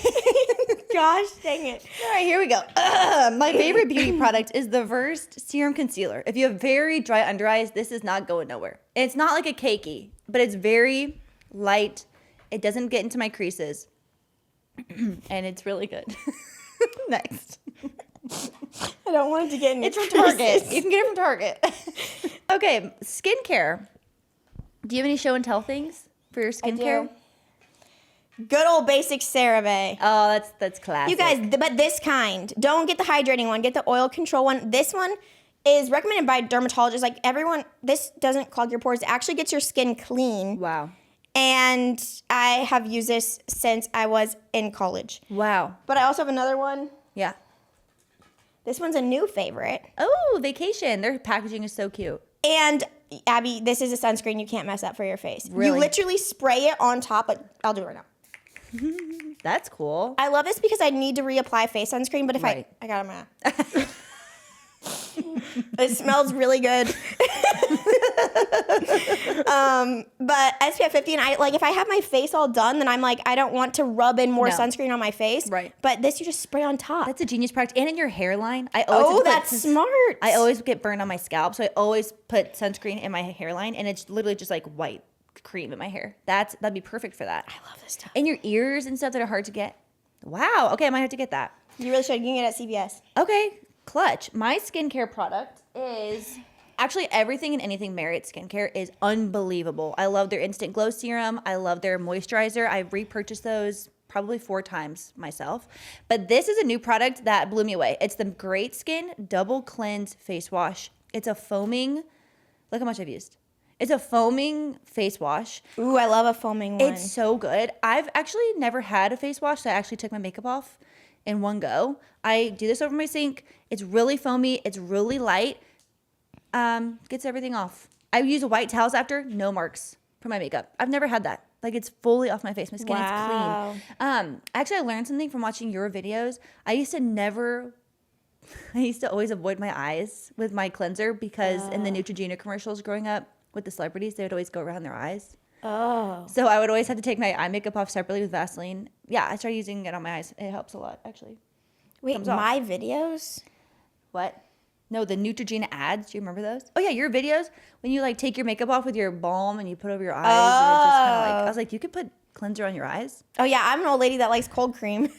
Gosh, dang it. All right, here we go. My favorite beauty product is the Versed Serum Concealer. If you have very dry under eyes, this is not going nowhere. It's not like a cakey, but it's very light. It doesn't get into my creases. And it's really good. Next. I don't want it to get in your It's from Target. creases. You can get it from Target. Okay, skincare. Do you have any show and tell things for your skincare? Good old basic CeraVe. Oh, that's classic. You guys, but this kind. Don't get the hydrating one. Get the oil control one. This one is recommended by dermatologists. Like everyone, this doesn't clog your pores. It actually gets your skin clean. Wow. And I have used this since I was in college. Wow. But I also have another one. Yeah. This one's a new favorite. Oh, Vacation. Their packaging is so cute. And Abby, this is a sunscreen you can't mess up for your face. Really? You literally spray it on top. Like, I'll do it right now. That's cool. I love this because I need to reapply face sunscreen, but if Right. I got them it smells really good. But SPF 50, and I like if I have my face all done, then I'm like, I don't want to rub in more No. sunscreen on my face. Right. But this you just spray on top. That's a genius product. And in your hairline, I always have to put that's smart. I always get burned on my scalp, so I always put sunscreen in my hairline, and it's literally just like white cream in my hair. That'd be perfect for that. I love this stuff. And your ears and stuff that are hard to get. Wow. Okay, I might have to get that. You really should. You can get it at CVS. Okay, clutch. My skincare product is actually everything and anything Merit Skincare is unbelievable. I love their Instant Glow Serum. I love their moisturizer. I repurchased those probably 4 times myself. But this is a new product that blew me away. It's the Great Skin Double Cleanse Face Wash. It's a foaming, look how much I've used. It's a foaming face wash. Ooh, I love a foaming one. It's so good. I've actually never had a face wash that actually took my makeup off. in one go. I do this over my sink. It's really foamy. It's really light. Gets everything off. I use white towels after, no marks for my makeup. I've never had that. Like, it's fully off my face. My skin is clean. Actually, I learned something from watching your videos. I used to always avoid my eyes with my cleanser because in the Neutrogena commercials growing up with the celebrities, they would always go around their eyes. Oh. So I would always have to take my eye makeup off separately with Vaseline. Yeah, I started using it on my eyes. It helps a lot, actually. Wait, Comes off. my videos? What? No, the Neutrogena ads. Do you remember those? Oh, yeah, your videos. When you, like, take your makeup off with your balm and you put over your eyes. And it just kind of like, I was like, you could put cleanser on your eyes? Oh, yeah, I'm an old lady that likes cold cream.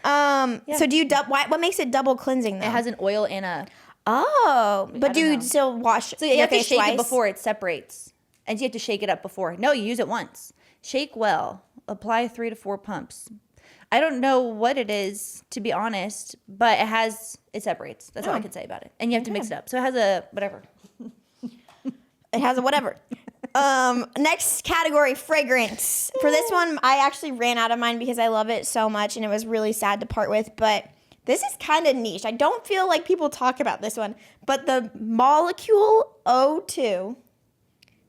So do you, what makes it double cleansing, though? It has an oil and a... Oh, but do you know. still wash So you your have to face shake twice? it before it separates. And you have to shake it up before. No, you use it once. Shake well. Apply 3 to 4 pumps. I don't know what it is, to be honest, but it separates. That's all I can say about it. And you have to mix it up. So it has a whatever. It has a whatever. Next category, fragrance. For this one, I actually ran out of mine because I love it so much and it was really sad to part with, but this is kind of niche. I don't feel like people talk about this one, but the Molecule O2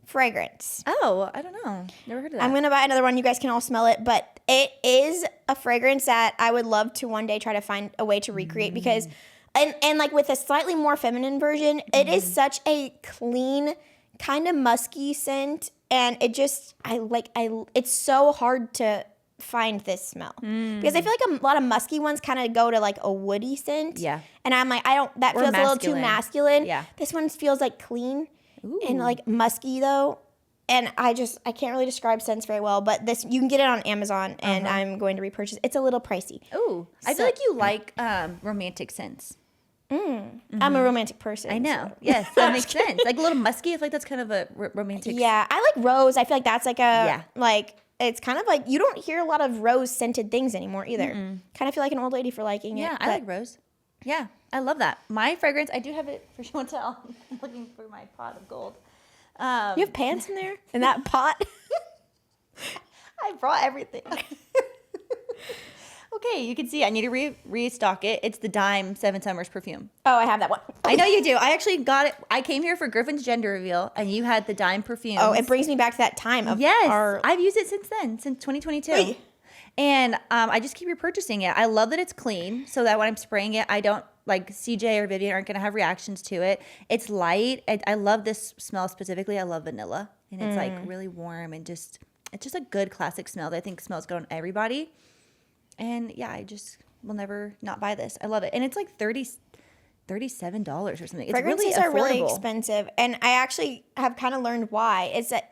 fragrance. Oh, I don't know. Never heard of that. I'm going to buy another one. You guys can all smell it, but it is a fragrance that I would love to one day try to find a way to recreate because, and like with a slightly more feminine version, it is such a clean, kind of musky scent. And it just, it's so hard to find this smell because I feel like a lot of musky ones kind of go to like a woody scent. Yeah. And I'm like, that Or feels a little too masculine. masculine. Yeah. This one feels like clean. Ooh. And like musky though, and I can't really describe scents very well, but this you can get it on Amazon, and I'm going to repurchase. It's a little pricey. Ooh, I feel like you like romantic scents. I'm a romantic person. I know. so. Yes, that makes sense. Like a little musky. I feel like that's kind of a romantic. Yeah, I like rose. I feel like that's like Yeah. like it's kind of like you don't hear a lot of rose scented things anymore either. Kind of feel like an old lady for liking it. Yeah, I like rose. Yeah, I love that. My fragrance, I do have it for show and tell. I'm looking for my pot of gold. You have pants in there in that pot. I brought everything. Okay, you can see I need to restock it. It's the Dime 7 Summers perfume. Oh, I have that one. I know you do. I actually got it. I came here for Griffin's gender reveal, and you had the Dime perfume. Oh, it brings me back to that time of yes. I've used it since then, since 2022. Wait. And I just keep repurchasing it. I love that it's clean, so that when I'm spraying it, I don't, like CJ or Vivian aren't going to have reactions to it. It's light. I love this smell specifically. I love vanilla. And it's like really warm and it's just a good classic smell that I think smells good on everybody. And yeah, I just will never not buy this. I love it. And it's like $37 or something. It's Fragrances really are really affordable. expensive, and I actually have kind of learned why. It's that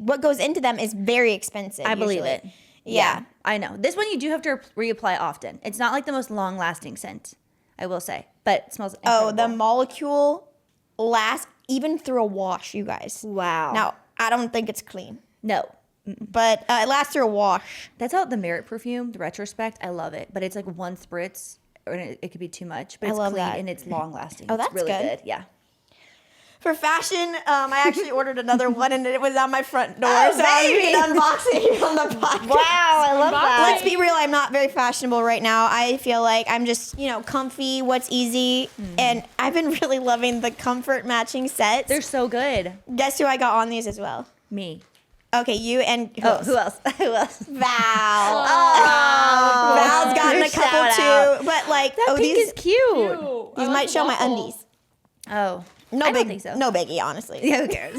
what goes into them is very expensive. I believe usually. it. Yeah. I know. This one you do have to reapply often. It's not like the most long-lasting scent, I will say, but it smells incredible. Oh, the Molecule lasts even through a wash, you guys. Wow. Now, I don't think it's clean, No. but it lasts through a wash. That's how the Merit perfume, the Retrospect, I love it. But it's like one spritz, or it could be too much. But I it's love clean that. and it's long-lasting. Oh, that's it's really good. Yeah. For fashion, I actually ordered another one, and it was on my front door, Oh, so I'm baby. unboxing on the podcast. Wow, I love that. Let's be real, I'm not very fashionable right now. I feel like I'm just, comfy, what's easy. And I've been really loving the comfort matching sets. They're so good. Guess who I got on these as well? Me. Okay, you and who Oh, else? who else? Who else? Val. Oh, Val's gotten a couple shout out. too. But like, That pink these is cute. these might show my undies. Oh. No I big, don't think so. no biggie, honestly. Yeah, who cares?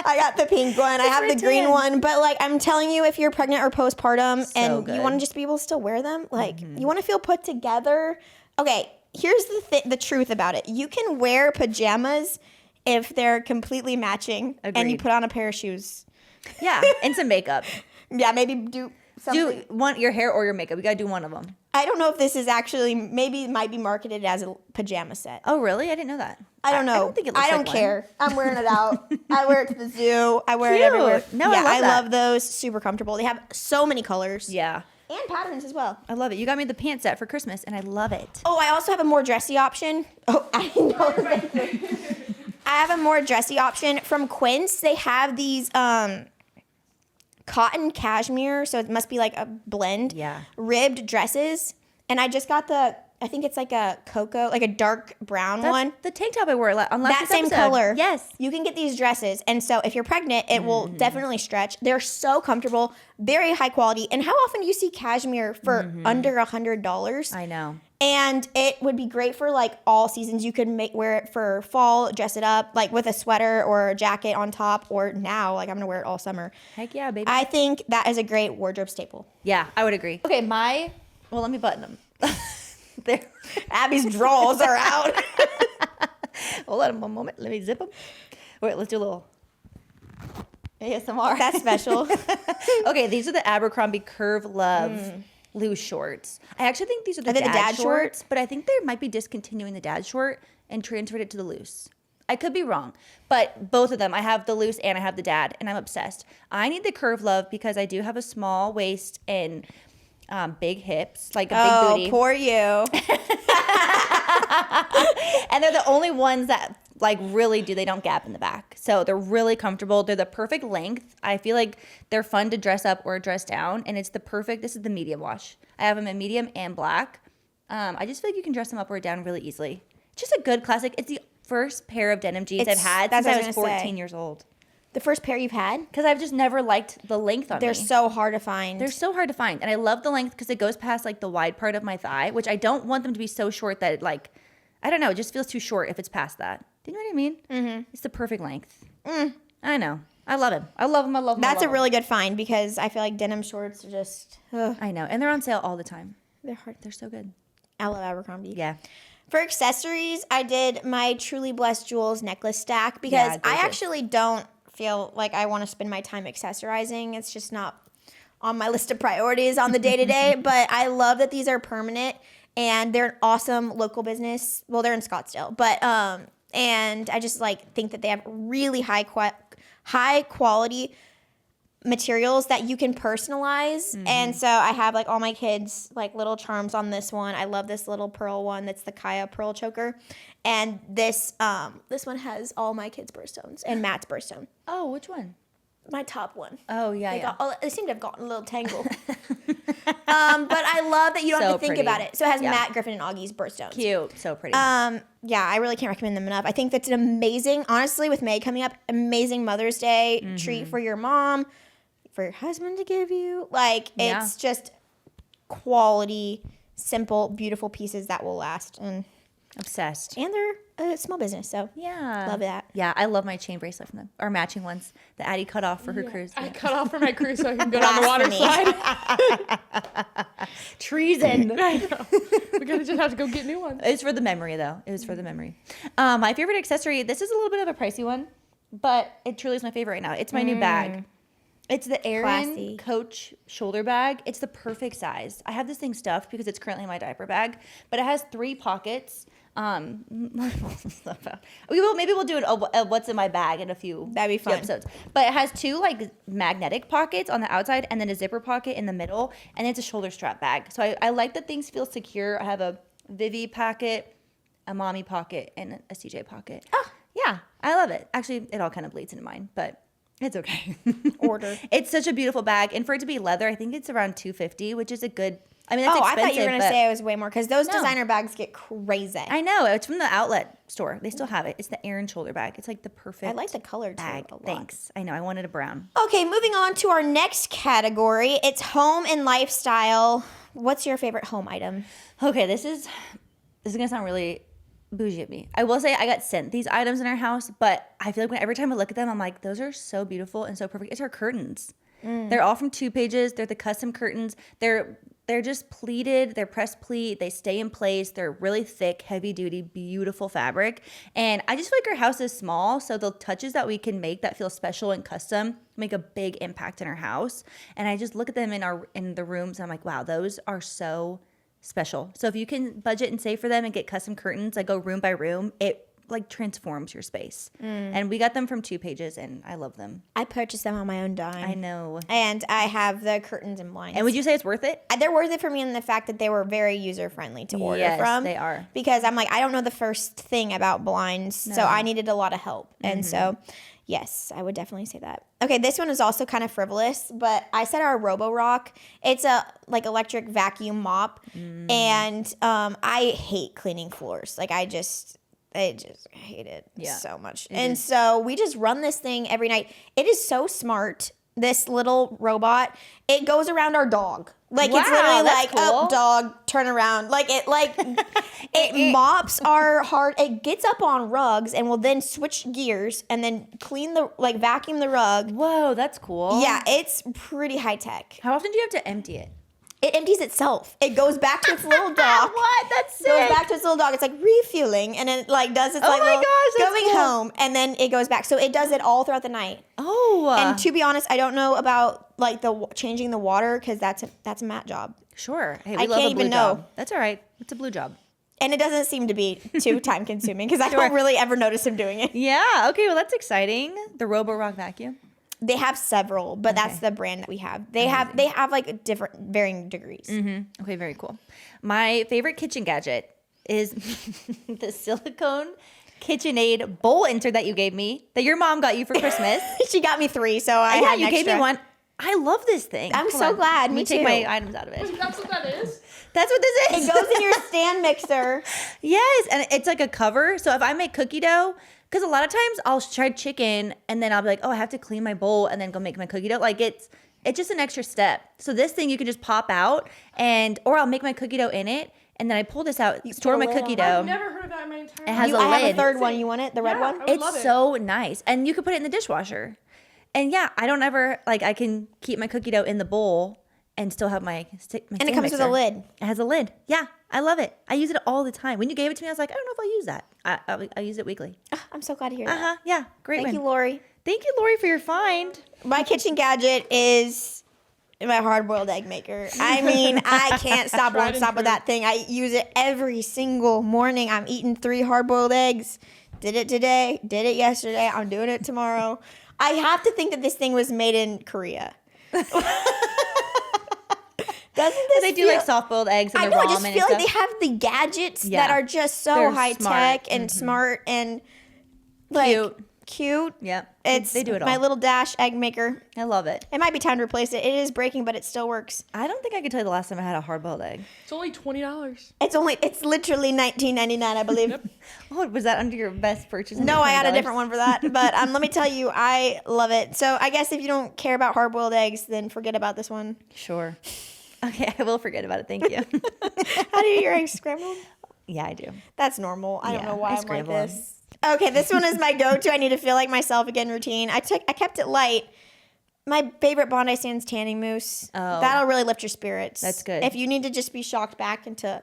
I got the pink one. I have the green tan. one. But like, I'm telling you, if you're pregnant or postpartum and you good. want to just be able to still wear them, like you want to feel put together. Okay, here's the truth about it. You can wear pajamas if they're completely matching and you Agreed. put on a pair of shoes. Yeah, and some makeup. Yeah, maybe do something. Do one your hair or your makeup. You gotta do one of them. I don't know if this is actually, maybe it might be marketed as a pajama set. Oh, really? I didn't know that. I don't know. I don't think it looks I don't like one. care. I'm wearing it out. I wear it to the zoo. I wear it Cute. everywhere. No, I yeah, love that. love those. Super comfortable. They have so many colors. Yeah. And patterns as well. I love it. You got me the pants set for Christmas, and I love it. Oh, I also have a more dressy option. Oh, I know. I have a more dressy option from Quince. They have these cotton cashmere, so it must be like a blend. Yeah. Ribbed dresses, and I just got I think it's like a cocoa, like a dark brown one. The tank top I wore on last That same episode. color. Yes. You can get these dresses. And so if you're pregnant, it will definitely stretch. They're so comfortable, very high quality. And how often do you see cashmere for under $100? I know. And it would be great for like all seasons. You could wear it for fall, dress it up like with a sweater or a jacket on top, or now like I'm gonna wear it all summer. Heck yeah, baby. I think that is a great wardrobe staple. Yeah, I would agree. Okay, well, let me button them. There. Abby's drawers are out. Hold on one moment. Let me zip them. Wait, let's do a little ASMR. That's special. Okay, these are the Abercrombie Curve Love loose shorts. I actually think these are Are they the dad shorts, but I think they might be discontinuing the dad short and transferred it to the loose. I could be wrong, but both of them. I have the loose and I have the dad, and I'm obsessed. I need the Curve Love because I do have a small waist and big hips, like a big booty. Oh, poor you. And they're the only ones that like really do. They don't gap in the back. So they're really comfortable. They're the perfect length. I feel like they're fun to dress up or dress down. And it's the perfect, this is the medium wash. I have them in medium and black. I just feel like you can dress them up or down really easily. Just a good classic. It's the first pair of denim jeans I've had since I was 14 years old. The first pair you've had? Because I've just never liked the length on me. They're so hard to find. They're so hard to find. And I love the length because it goes past like the wide part of my thigh, which I don't want them to be so short that it like, I don't know, it just feels too short if it's past that. Do you know what I mean? Mm-hmm. It's the perfect length. I know. I love him. I love him. I love him. That's a really good find because I feel like denim shorts are just, I know. And they're on sale all the time. they're hard. They're so good. I love Abercrombie. Yeah. For accessories, I did my Truly Blessed Jewels necklace stack because Yeah, I gorgeous. actually don't feel like I want to spend my time accessorizing. It's just not on my list of priorities on the day-to-day, but I love that these are permanent and they're an awesome local business. Well, they're in Scottsdale, but and I just like think that they have really high quality materials that you can personalize. And so I have like all my kids like little charms on this one. I love this little pearl one that's the Kaya pearl choker. And this one has all my kids' birthstones and Matt's birthstone. Oh, which one? My top one. Oh, yeah, They seem to have gotten a little tangled. But I love that you don't have to think pretty. about it. So it has Yeah. Matt, Griffin, and Augie's birthstones. Cute. So pretty. Yeah, I really can't recommend them enough. I think that's an amazing, honestly, with May coming up, amazing Mother's Day treat for your mom, for your husband to give you. Like, it's just quality, simple, beautiful pieces that will last. And Obsessed. they're a small business, so Yeah. love that. Yeah, I love my chain bracelet from them. Our matching ones that Addie cut off for her cruise. I Yeah. cut off for my cruise so I can go down the water Blasphemy. slide. Treason. I know. We're gonna just have to go get new ones. It's for the memory, though. It was for the memory. My favorite accessory, this is a little bit of a pricey one, but it truly is my favorite right now. It's my new bag. It's the Erin Classy. Coach shoulder bag. It's the perfect size. I have this thing stuffed because it's currently in my diaper bag, but it has 3 pockets. Maybe we'll do a what's in my bag in a few That'd be few fun. episodes. But it has 2 like magnetic pockets on the outside and then a zipper pocket in the middle, and it's a shoulder strap bag. So I like that things feel secure. I have a Vivi pocket, a mommy pocket, and a CJ pocket. Oh. Yeah, I love it. Actually, it all kind of bleeds into mine, but it's okay. Order. It's such a beautiful bag, and for it to be leather, I think it's around $250, which is a good. I mean, that's I expensive. thought you were going to but- say it was way more because those No. designer bags get crazy. I know it's from the outlet store. They still have it. It's the Erin shoulder bag. It's like the perfect. I like the color too bag. a lot. Thanks. I know. I wanted a brown. Okay, moving on to our next category. It's home and lifestyle. What's your favorite home item? Okay, this is gonna sound really bougie of me. I will say I got sent these items in our house, but I feel like every time I look at them, I'm like, those are so beautiful and so perfect. It's our curtains. They're all from 2 Pages. They're the custom curtains. They're just pleated. They're pressed pleat. They stay in place. They're really thick, heavy duty, beautiful fabric. And I just feel like our house is small, so the touches that we can make that feel special and custom make a big impact in our house. And I just look at them in the rooms, and I'm like, wow, those are so special. So if you can budget and save for them and get custom curtains, like go room by room, it like transforms your space. And we got them from 2 Pages, and I love them. I purchased them on my own dime. I know. And I have the curtains and blinds. And would you say it's worth it? They're worth it for me in the fact that they were very user friendly to order Yes, from. they are. Because I'm like, I don't know the first thing about blinds, so I needed a lot of help. And so, Yes, I would definitely say that. Okay, this one is also kind of frivolous, but I said our Roborock. It's a like electric vacuum mop, and I hate cleaning floors. Like I just hate it so much. And so we just run this thing every night. It is so smart. This little robot, it goes around our dog. Like it's literally like, cool. up dog, turn around. Like it mops our hard. It gets up on rugs and will then switch gears and then vacuum the rug. Whoa, that's cool. Yeah, it's pretty high tech. How often do you have to empty it? It empties itself. It goes back to its little dog. What? That's sick. Goes back to its little dog. It's like refueling, and it like does its Oh like my little gosh, that's going cool. home, and then it goes back. So it does it all throughout the night. Oh. And to be honest, I don't know about like changing the water because that's a Matt job, Sure. Hey, I we love can't a blue even job. know. That's all right. It's a blue job. and it doesn't seem to be too time consuming because I don't really ever notice him doing it. Yeah. Okay. Well, that's exciting. The Roborock vacuum. They have several, but that's the brand that we have. They have like different varying degrees. Mm-hmm. Okay. Very cool. My favorite kitchen gadget is the silicone KitchenAid bowl insert that you gave me, that your mom got you for Christmas. She got me 3, so I Yeah, had you an gave me extra. one. I love this thing. I'm Hold so on. glad. Let Me take too. my items out of it. That's what that is? That's what this is. It goes in your stand mixer. Yes, and it's like a cover. So if I make cookie dough, because a lot of times I'll try chicken and then I'll be like, oh, I have to clean my bowl and then go make my cookie dough. Like it's just an extra step. So this thing you can just pop out or I'll make my cookie dough in it and then I pull this out, store put a my lid cookie on. dough. I've never heard of that in my entire It has life. a I have lid. a third one. You want it? The red Yeah. one? I would love It's it. so nice. And you can put it in the dishwasher. And yeah, I don't ever, like I can keep my cookie dough in the bowl and still have my stand And it comes with a mixer. lid. It has a lid. Yeah, I love it. I use it all the time. When you gave it to me, I was like, I don't know if I'll use that. I use it weekly. Ah, I'm so glad to hear that. Uh-huh. Yeah, great Thank one. you, Lori. Thank you, Lori, for your find. My kitchen gadget is my hard-boiled egg maker. I mean, I can't stop, Tried won't and stop with true. that thing. I use it every single morning. I'm eating 3 hard-boiled eggs. Did it today. Did it yesterday. I'm doing it tomorrow. I have to think that this thing was made in Korea. Doesn't this They do feel- like soft-boiled eggs and I the know. I ramen just and feel like stuff. they have the gadgets Yeah. that are just so They're high smart. tech and smart and like cute. Yeah, It's they do it all. my little Dash egg maker. I love it. It might be time to replace it. It is breaking, but it still works. I don't think I could tell you the last time I had a hard-boiled egg. It's only $20. It's literally $19.99, I believe. Oh, was that under your best purchase? No, I had a different one for that. But let me tell you, I love it. So I guess if you don't care about hard-boiled eggs, then forget about this one. Sure. Okay, I will forget about it. Thank you. How do you eat your eggs scrambled? Yeah, I do. That's normal. I don't Yeah, know why I I'm like scramble 'em. this. Okay, this one is my go-to. I need to feel like myself again routine. I kept it light. My favorite Bondi Sands tanning mousse. Oh. That'll really lift your spirits. That's good. If you need to just be shocked back into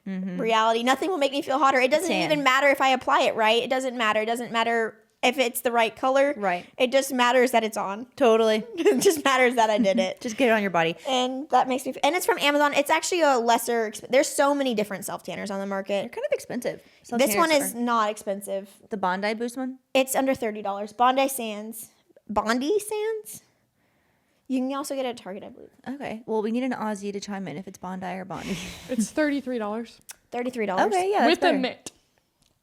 reality, nothing will make me feel hotter. It doesn't Tan. even matter if I apply it right. It doesn't matter. It doesn't matter if it's the right color. Right. It just matters that it's on. Totally. It just matters that I did it. Just get it on your body. And that makes me. And it's from Amazon. It's actually a lesser. There's so many different self tanners on the They're market. kind of expensive. This one Self-tanners is are- not expensive. the Bondi Boost one. It's under $30. Bondi Sands. Bondi Sands? You can also get it at Target, I believe. Okay. Well, we need an Aussie to chime in if it's Bondi or Bondi. It's $33. $33. Okay, yeah, that's with the better. mitt.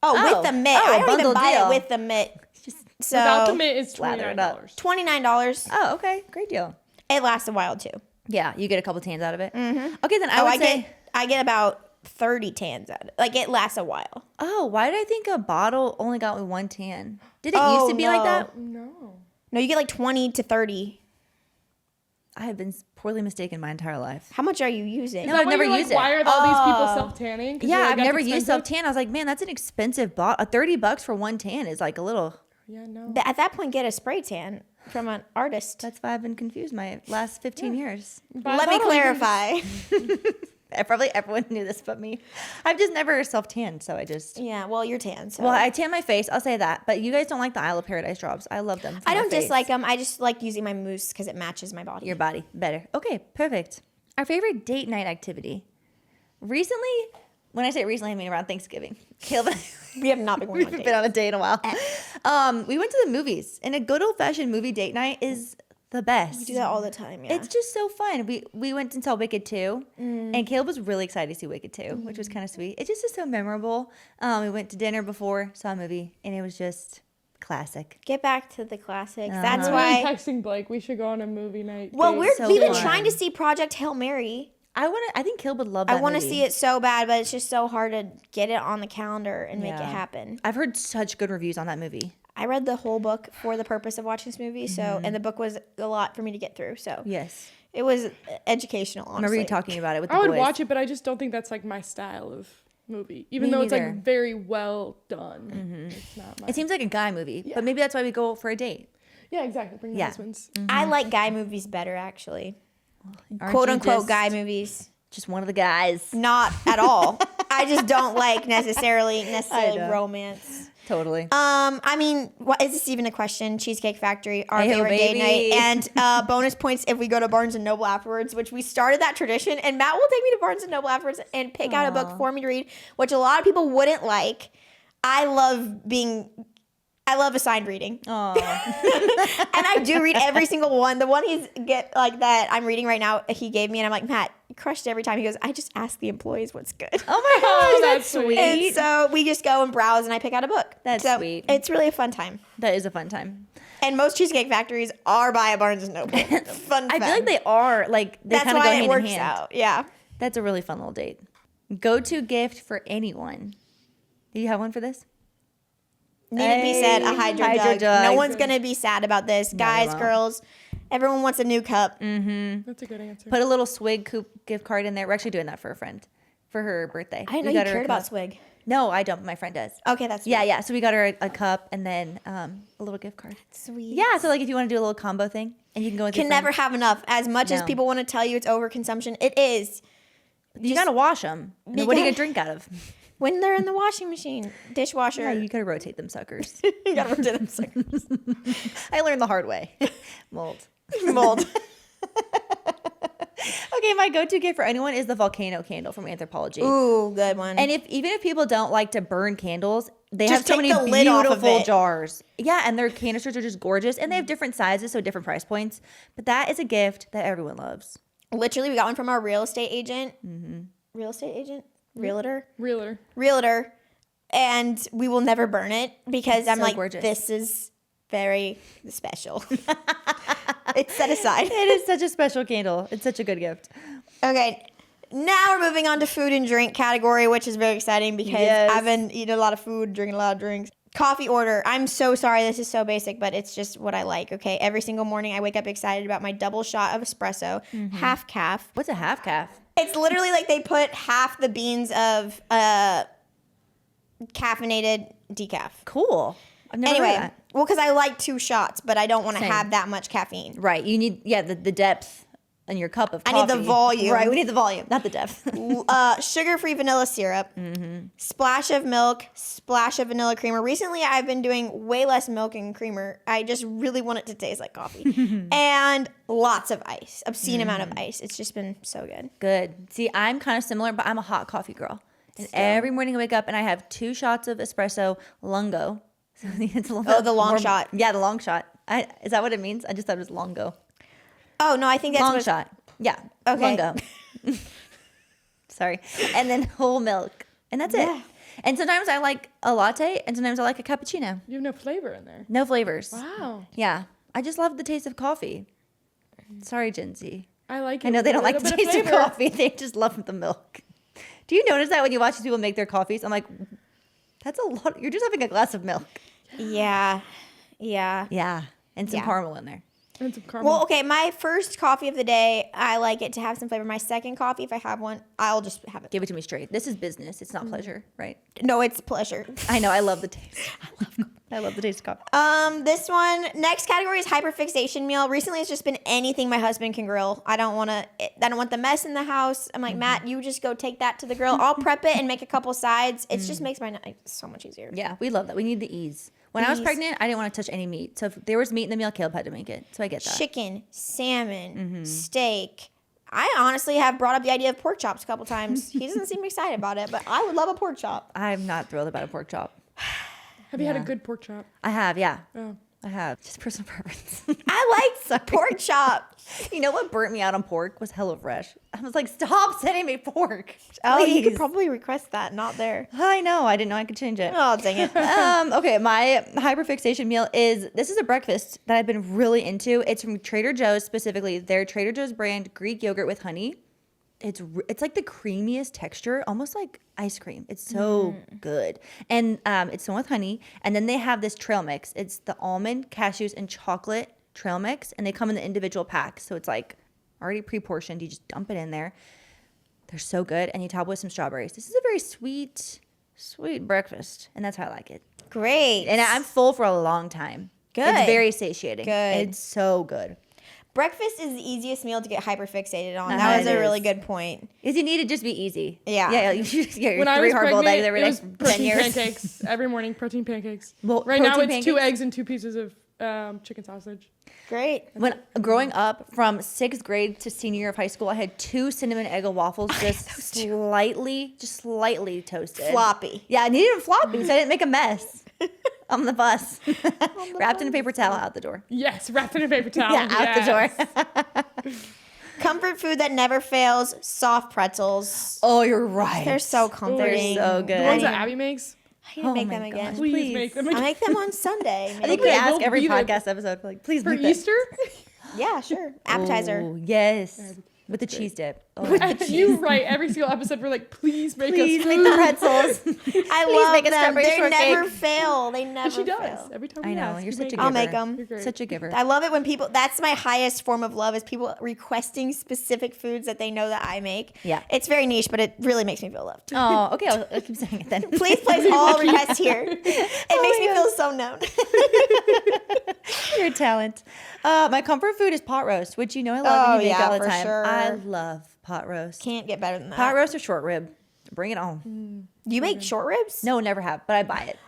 Oh, Oh. with the mitt. Oh, I don't even bundle buy deal. it with the mitt. Just So Without the mitt, it's Slather it up. $29. $29. Oh, okay. Great deal. It lasts a while too. Yeah, you get a couple tans out of it. Mm-hmm. Okay, then I Oh, would say. I get about 30 tans out of it. Like it lasts a while. Oh, why did I think a bottle only got me 1 tan? Did it Oh, used to be like no. that? No. No, you get like 20 to 30. I have been poorly mistaken my entire life. How much are you using? No, I've never used it. Why are all these people self-tanning? 'Cause Yeah, you're like, I've "That's never used self expensive." tan. I was like, man, that's an expensive bottle. $30 for 1 tan is like a little. Yeah, no. At that point, get a spray tan from an artist. That's why I've been confused my last 15 years. Buy a Let me bottle, you can clarify. Probably everyone knew this but me. I've just never self tanned, so I just. Yeah, well, you're tan. So. Well, I tan my face. I'll say that. But you guys don't like the Isle of Paradise drops. I love them. for I my don't face. dislike them. I just like using my mousse because it matches my body. Your body better. Okay, perfect. Our favorite date night activity. Recently, when I say recently, I mean around Thanksgiving. Caleb and I We have not been going on We've dates. been on a date in a while. We went to the movies, and a good old fashioned movie date night is the best. We do that all the time. Yeah. It's just so fun. We went and saw Wicked 2, and Caleb was really excited to see Wicked 2, which was kind of sweet. It just is so memorable. We went to dinner before, saw a movie, and it was just Classic. Get back to the classics. Uh-huh. That's I'm why. texting Blake. We should go on a movie night. Well, date. So we've been fun. trying to see Project Hail Mary. I think Kill would love that I want to movie. see it so bad, but it's just so hard to get it on the calendar and make it happen. I've heard such good reviews on that movie. I read the whole book for the purpose of watching this movie, and the book was a lot for me to get through. So Yes. it was educational. Honestly. I remember you talking about it with the I would boys. watch it, but I just don't think that's like my style of movie. Even Me though it's neither. like very well done. It's not my. It seems like a guy movie, but maybe that's why we go for a date. Yeah, exactly. Bring your Yeah. husbands. I like guy movies better, actually. Aren't Quote you unquote just- guy movies. Just one of the guys. Not at all. I just don't like necessarily know. romance. Totally. I mean, what is this even a question? Cheesecake Factory, our Ayo, favorite date baby. night, and bonus points if we go to Barnes and Noble afterwards, which we started that tradition. And Matt will take me to Barnes and Noble afterwards and pick out a book for me to read, which a lot of people wouldn't like. I love assigned reading, Aw. and I do read every single one. The one that I'm reading right now, he gave me, and I'm like, Matt, you crushed it every time. He goes, I just ask the employees what's good. Oh my gosh, that's that's sweet. And so we just go and browse, and I pick out a book. That's so sweet. It's really a fun time. That is a fun time. And most Cheesecake Factories are by a Barnes and Noble. Fun I feel fact. like they are they That's kind of go why hand it works in hand. out. Yeah. That's a really fun little date. Go-to gift for anyone. Do you have one for this? Need to be said, a hydro, Hydro jug. jug. No one's gonna be sad about this, they guys, won't. girls. Everyone wants a new cup. That's a good answer. Put a little Swig gift card in there. We're actually doing that for a friend for her birthday. I didn't We know you got her a cared about cup. Swig. No, I don't. But my friend does. Okay, that's Yeah, sweet. yeah. So we got her a cup and then a little gift card. Sweet. Yeah. So like if you want to do a little combo thing and you can go with Can your never friends. have enough. As much as No. people want to tell you it's overconsumption, it is. You gotta wash them. What are you gonna drink out of? When they're in the washing machine, dishwasher. Yeah, you gotta rotate them suckers. you gotta rotate them suckers. I learned the hard way. Mold. Mold. Okay, my go-to gift for anyone is the volcano candle from Anthropology. Ooh, good one. And even if people don't like to burn candles, they Just have so take many the lid off of beautiful it. jars. Yeah, and their canisters are just gorgeous, and they have different sizes, so different price points. But that is a gift that everyone loves. Literally, we got one from our real estate agent. Real estate agent? Realtor? Realtor. And we will never burn it because I'm so like, gorgeous. this is very special. It's set aside. It is such a special candle. It's such a good gift. Okay, now we're moving on to food and drink category, which is very exciting because Yes. I've been eating a lot of food, drinking a lot of drinks. Coffee order. I'm so sorry. This is so basic, but it's just what I like. Okay, every single morning I wake up excited about my double shot of espresso, half calf. What's a half calf? It's literally like they put half the beans of caffeinated decaf. Cool. I've never heard of Anyway, that. well, because I like 2 shots, but I don't want to Same. have that much caffeine. Right. You need the depth in your cup of I coffee. need the volume. Right. We need the volume, not the depth. Sugar-free vanilla syrup, splash of milk, splash of vanilla creamer. Recently, I've been doing way less milk and creamer. I just really want it to taste like coffee. And lots of ice, obscene amount of ice. It's just been so good. Good. See, I'm kind of similar, but I'm a hot coffee girl. And every morning I wake up and I have 2 shots of espresso lungo. So it's a little Oh, bit the long more- shot. Yeah, the long shot. Is that what it means? I just thought it was longo. Oh, no, I think that's Long what shot. Yeah. Okay. Lungo. Sorry. And then whole milk. And that's Yeah. it. And sometimes I like a latte and sometimes I like a cappuccino. You have no flavor in there. No flavors. Wow. Yeah. I just love the taste of coffee. Sorry, Gen Z. I like it. I know they don't A like the little bit taste of flavor. coffee. They just love the milk. Do you notice that when you watch these people make their coffees? I'm like, that's a lot. You're just having a glass of milk. Yeah. Yeah. Yeah. And some Yeah. caramel in there. And some caramel. Well, okay, my first coffee of the day, I like it to have some flavor. My second coffee, if I have one, I'll just have it. Give it to me straight. This is business. It's not pleasure, right? No, it's pleasure. I know. I love the taste. I love the taste of coffee. This one, next category is hyperfixation meal. Recently, it's just been anything my husband can grill. I don't want the mess in the house. I'm like, Matt, you just go take that to the grill. I'll prep it and make a couple sides. It just makes my night so much easier. Yeah, we love that. We need the ease. When I was Ease. pregnant, I didn't want to touch any meat. So if there was meat in the meal, Caleb had to make it. So I get that. Chicken, salmon, steak. I honestly have brought up the idea of pork chops a couple times. He doesn't seem excited about it, but I would love a pork chop. I'm not thrilled about a pork chop. Have you had a Yeah. good pork chop? I have, yeah. Oh. I have. Just personal preference. I like pork chop. You know what burnt me out on pork was HelloFresh. I was like, stop sending me pork. Oh, you could please. probably request that, not there. I know. I didn't know I could change it. Oh, dang it. Okay, my hyperfixation meal this is a breakfast that I've been really into. It's from Trader Joe's, specifically their Trader Joe's brand Greek yogurt with honey. It's like the creamiest texture, almost like ice cream. It's so good. And it's the one with honey. And then they have this trail mix. It's the almond, cashews, and chocolate trail mix. And they come in the individual packs. So it's like already pre-portioned. You just dump it in there. They're so good. And you top with some strawberries. This is a very sweet breakfast. And that's how I like it. Great. And I'm full for a long time. Good. It's very satiating. Good. It's so good. Breakfast is the easiest meal to get hyperfixated on. Uh-huh, That was it a really is. good point. Is you need to just be easy. Yeah. Yeah. Your When I 3 was hard-boiled eggs pregnant, every it was next 10 protein years. pancakes every morning. Protein pancakes. Well, Right now protein it's 2 pancakes? eggs and 2 pieces of chicken sausage. Great. When growing up from 6th grade to senior year of high school, I had 2 cinnamon egg waffles just slightly toasted. Floppy. Yeah, I needed them floppy so I didn't make a mess on the bus. Wrapped in a paper towel out the door. Yes, wrapped in a paper towel. Yeah, out the door. Comfort food that never fails, soft pretzels. Oh, you're right. They're so comforting. They're so The good. ones that Abby makes. I need to Oh make my them again. gosh. Please, Please. make them I again. make them on Sunday. I think we Okay, ask we'll every be there. podcast episode, like, please For bleep it. Easter? Yeah, sure. Appetizer. Ooh, yes. With the cheese dip. Oh, You write every single episode. We're like, please make please us make food. the pretzels. I Please love make a them. strawberry They shortcake. never fail. They never And she does. fail. Every time I we know, ask, you're you such make a it. giver. I'll make them. You're great. Such a giver. I love it when people, that's my highest form of love, is people requesting specific foods that they know that I make. Yeah. It's very niche, but it really makes me feel loved. Oh, okay. I'll keep saying it then. Please place all requests here. It makes me feel so known. Your talent. My comfort food is pot roast, which you know I love and you make yeah, all the for time. sure. I love pot roast. Can't get better than that. Pot roast or short rib. Bring it on. You make short ribs? No, never have, but I buy it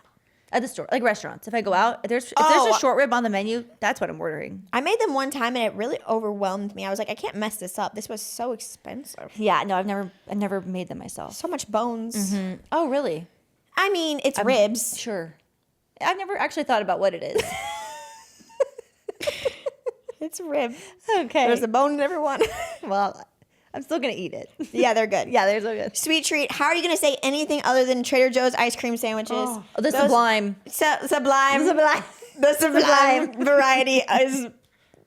at the store, like restaurants. If I go out, if there's Oh. a short rib on the menu, that's what I'm ordering. I made them one time and it really overwhelmed me. I was like, I can't mess this up. This was so expensive. Yeah, no, I've never made them myself. So much bones. Oh, really? I mean, it's ribs. Sure. I've never actually thought about what it is. It's rib. Okay. There's a bone in every one. Well, I'm still gonna eat it. Yeah, they're good. Yeah, they're so good. Sweet treat. How are you going to say anything other than Trader Joe's ice cream sandwiches? Oh, the Those- sublime. Sublime. Sublime. The sublime variety is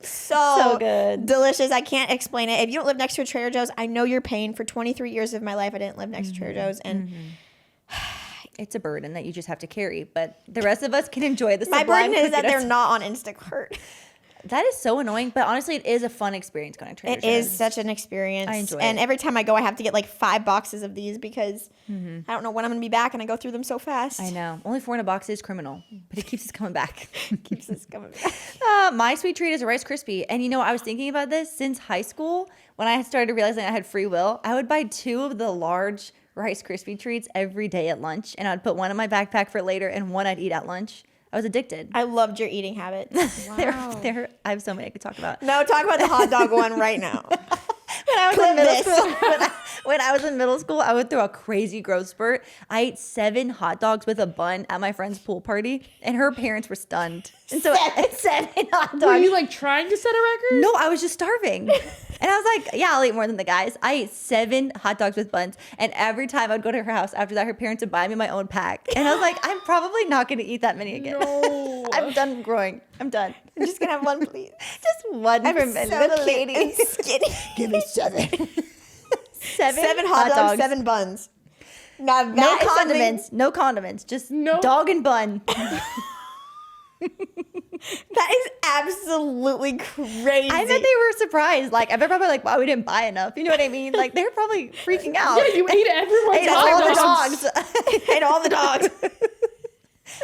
so good. delicious. I can't explain it. If you don't live next to a Trader Joe's, I know you're paying. For 23 years of my life, I didn't live next to Trader Joe's. And It's a burden that you just have to carry, but the rest of us can enjoy the my sublime burden is that cookie they're dough. not on Instacart. That is so annoying, but honestly, it is a fun experience going to Trader It Joe's. is such an experience. I enjoy And it. every time I go, I have to get like 5 boxes of these because I don't know when I'm going to be back and I go through them so fast. I know. Only 4 in a box is criminal, but it keeps us coming back. Keeps us coming back. My sweet treat is a Rice Krispie. And you know, I was thinking about this since high school. When I started realizing I had free will, I would buy 2 of the large Rice Krispie treats every day at lunch. And I'd put one in my backpack for later and one I'd eat at lunch. I was addicted. I loved your eating habits. I have so many I could talk about. No, talk about the hot dog one right now. When I was Clip in middle this. school, when I was in middle school, I would throw a crazy growth spurt. I ate 7 hot dogs with a bun at my friend's pool party, and her parents were stunned. And so 7 hot dogs. Were you like trying to set a record? No, I was just starving. And I was like, yeah, I'll eat more than the guys. I ate 7 hot dogs with buns. And every time I'd go to her house after that, her parents would buy me my own pack. And I was like, I'm probably not going to eat that many again. No. I'm done growing. I'm done. I'm just going to have one, please. Just one I'm for so little cute lady. and skinny. Give me 7. 7 hot dogs, 7 buns. Now that No is something- condiments. No condiments. Just No. dog and bun. That is absolutely crazy. I bet they were surprised. Like, they're probably like, wow, we didn't buy enough. You know what I mean? Like, they're probably freaking out. Yeah, you ate everyone's Ate hot all the dogs. dogs. and all the dogs.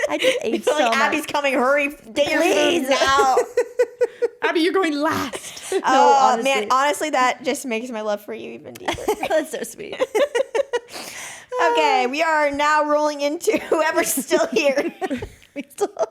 I just ate so like much. Abby's coming. Hurry, get your Please. food now. Abby, you're going last. Oh honestly. man, honestly, that just makes my love for you even deeper. That's so sweet. Okay, we are now rolling into whoever's still here. We still have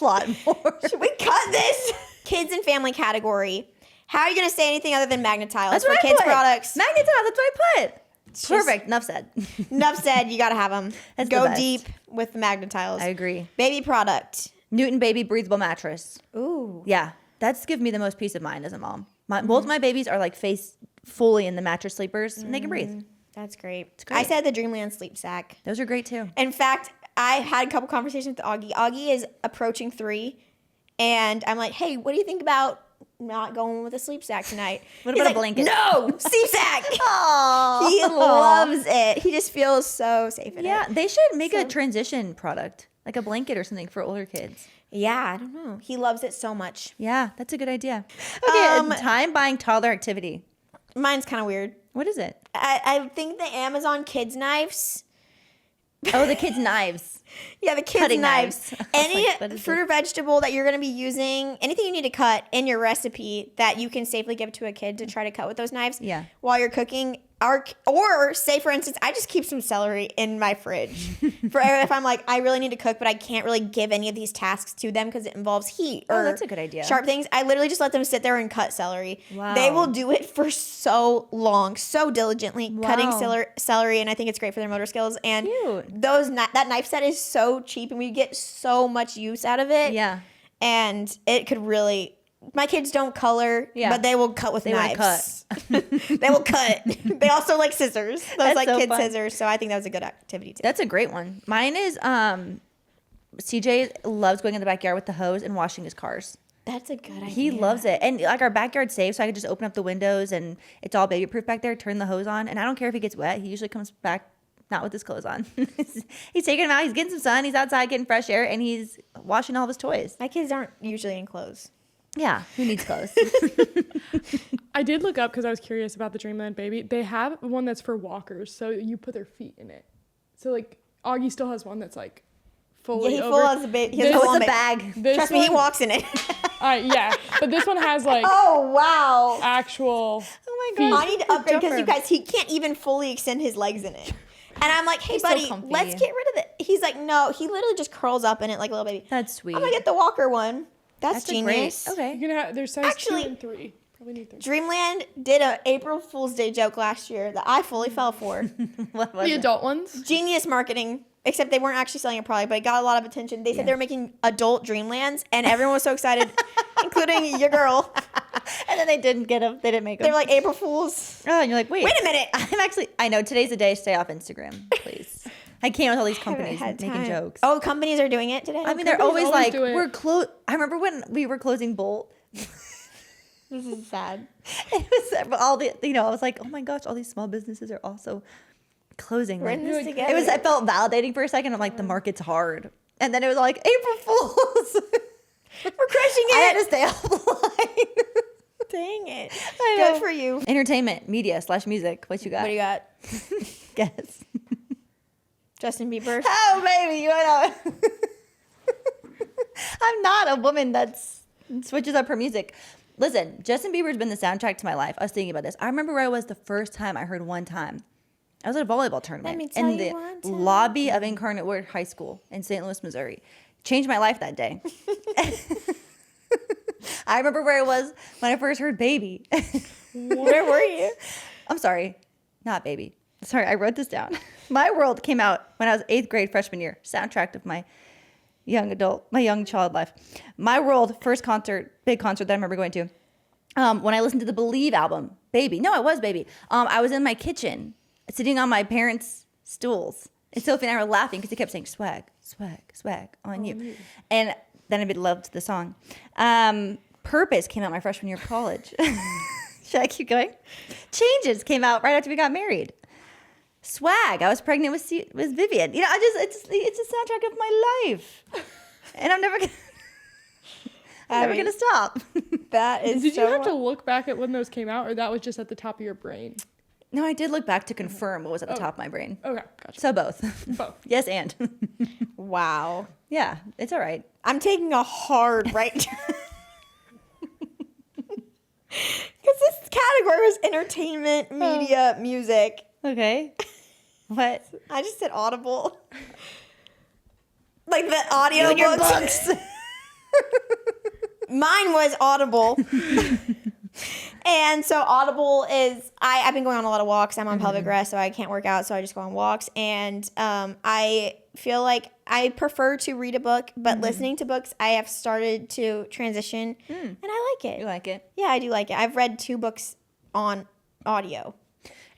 a lot more. Should we cut this? Kids and family category. How are you going to say anything other than Magnetiles That's for what I kids put. products? Magnetile, that's what I put. just- Perfect. Enough said. Enough said. You got to have them. That's the Go best. deep with the Magnetiles. I agree. Baby product. Newton Baby Breathable Mattress. Ooh. Yeah. That's given me the most peace of mind as a mom. Both my babies are like face fully in the mattress sleepers, and they can breathe. That's great. great. I said the Dreamland sleep sack. Those are great too. In fact, I had a couple conversations with Augie. Augie is approaching 3, and I'm like, hey, what do you think about not going with a sleep sack tonight? What He's about a like, blanket? No, sleep sack. Oh, He loves it. He just feels so safe in it. Yeah, they should make a transition product, like a blanket or something for older kids. Yeah, I don't know. He loves it so much. Yeah, that's a good idea. Okay, time buying toddler activity. Mine's kind of weird. What is it? I think the Amazon kids knives. Oh, the kids' knives. Yeah, the kids' Cutting knives. knives. Any Like, what is fruit or vegetable that you're going to be using, anything you need to cut in your recipe that you can safely give to a kid to try to cut with those knives Yeah. while you're cooking. Or say, for instance, I just keep some celery in my fridge for if I'm like, I really need to cook, but I can't really give any of these tasks to them because it involves heat or that's a good idea. sharp things. I literally just let them sit there and cut celery. Wow. They will do it for so long, so diligently, cutting Wow. celery, and I think it's great for their motor skills. And Cute. that knife set is so cheap, and we get so much use out of it. Yeah. And it could really. My kids don't color, but they will cut with wanna knives. They will cut. They also like scissors. Those That's like so kid fun. scissors. So I think that was a good activity too. That's a great one. Mine is CJ loves going in the backyard with the hose and washing his cars. That's a good idea. He loves it. And like our backyard's safe, so I could just open up the windows and it's all baby proof back there, turn the hose on, and I don't care if he gets wet. He usually comes back not with his clothes on. He's taking them out, he's getting some sun, he's outside getting fresh air, and he's washing all of his toys. My kids aren't usually in clothes. Yeah, who needs clothes? I did look up because I was curious about the Dreamland baby. They have one that's for walkers, so you put their feet in it. So like Augie still has one that's like fully Yeah, he over. full has a baby. He has This- a Oh, full it's a baby. bag. This Trust me, he one- walks in it. Yeah, but this one has like Oh wow! actual. Oh my feet. I need to upgrade because you jumper. guys, he can't even fully extend his legs in it. And I'm like, hey He's so buddy, comfy. let's get rid of it. He's like, no, he literally just curls up in it like a little baby. That's sweet. I'm gonna get the walker one. That's a genius. great. Okay. You can have there's size Actually- 2 and 3. Probably need 3. Dreamland did a April Fool's Day joke last year that I fully fell for. What was The it? adult ones. Genius marketing, except they weren't actually selling a product, but it got a lot of attention. They said they were making adult Dreamlands, and everyone was so excited, including your girl. And then they didn't get them. They didn't make them. They were like, April Fools. Oh, and you're like, wait Wait a minute. I know today's the day. Stay off Instagram, please. I can't with all these Haven't companies had making time. jokes. Oh, companies are doing it today? I mean, they're companies always always like, do it. we're close. I remember when we were closing Bolt. This is sad. It was all the, I was like, oh my gosh, all these small businesses are also closing. We're Like, in this together. I felt validating for a second. I'm like, the market's hard. And then it was like, April Fools. We're crushing I had it. to stay offline. Dang it. I know. Good for you. Entertainment, media / music. What you got? What do you got? Guess. Justin Bieber. Oh, baby, you know. I'm not a woman that switches up her music. Listen, Justin Bieber's been the soundtrack to my life. I was thinking about this. I remember where I was the first time I heard one time. I was at a volleyball tournament me tell in you the one time. lobby of Incarnate Word High School in St. Louis, Missouri. Changed my life that day. I remember where I was when I first heard Baby. Where were you? I'm sorry, not Baby. Sorry, I wrote this down. My World came out when I was 8th grade freshman year. Soundtrack of my young child life. My World, first concert, big concert that I remember going to. When I listened to the Believe album, Baby. No, it was Baby. I was in my kitchen, sitting on my parents' stools. And Sophie and I were laughing because he kept saying, swag, swag, swag on you. And then I loved the song. Purpose came out my freshman year of college. Should I keep going? Changes came out right after we got married. Swag, I was pregnant with Vivian. It's a soundtrack of my life. And I'm never gonna stop. That is Did so you have to look back at when those came out, or that was just at the top of your brain? No, I did look back to confirm what was at the top of my brain. Okay, gotcha. So both. Both. Yes, and. Wow. Yeah, it's all right. I'm taking a hard right turn. Because this category was entertainment, media, music. Okay. What? I just said Audible. Like the audio Your books. books. Mine was Audible. And so Audible is, I've been going on a lot of walks. I'm on pelvic rest, so I can't work out, so I just go on walks. And I feel like I prefer to read a book, but listening to books, I have started to transition, and I like it. You like it? Yeah, I do like it. I've read 2 books on audio.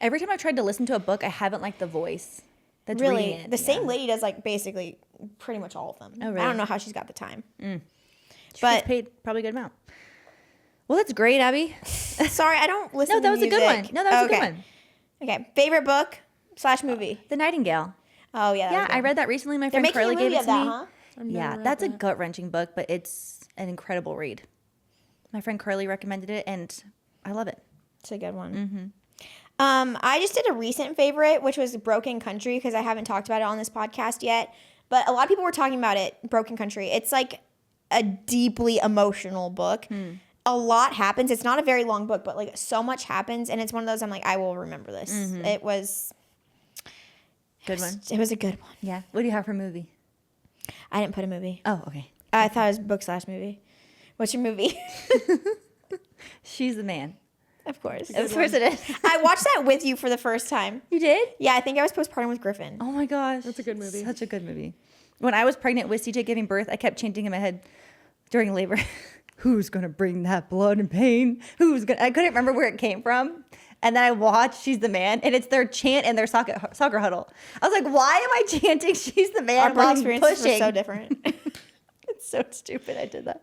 Every time I've tried to listen to a book, I haven't liked the voice. That's reading Really, it. the same lady does like basically pretty much all of them. Oh, really? I don't know how she's got the time. She But gets paid probably a good amount. Well, that's great, Abby. sorry, I don't listen. No, that to was a good music. one. No, that was a good Okay. one. Okay, favorite book / movie. The Nightingale. Oh yeah, that Yeah, was good. I read that recently. My They're friend making Carly a gave movie it of to that, me. huh? Yeah, that's a gut wrenching book, but it's an incredible read. My friend Carly recommended it, and I love it. It's a good one. I just did a recent favorite, which was Broken Country, because I haven't talked about it on this podcast yet. But a lot of people were talking about it, Broken Country. It's like a deeply emotional book. A lot happens. It's not a very long book, but like so much happens. And it's one of those I'm like, I will remember this. It was Good one. It was a good one. Yeah. What do you have for movie? I didn't put a movie. Oh, okay. I thought it was book / movie. What's your movie? She's the man. Of course. Of course it is. I watched that with you for the first time. You did? Yeah, I think I was postpartum with Griffin. Oh my gosh. That's a good movie. Such a good movie. When I was pregnant with CJ giving birth, I kept chanting in my head during labor, who's going to bring that blood and pain? I couldn't remember where it came from. And then I watched She's the Man, and it's their chant in their soccer huddle. I was like, why am I chanting She's the Man Our while birth I'm experiences pushing? were so different. It's so stupid I did that.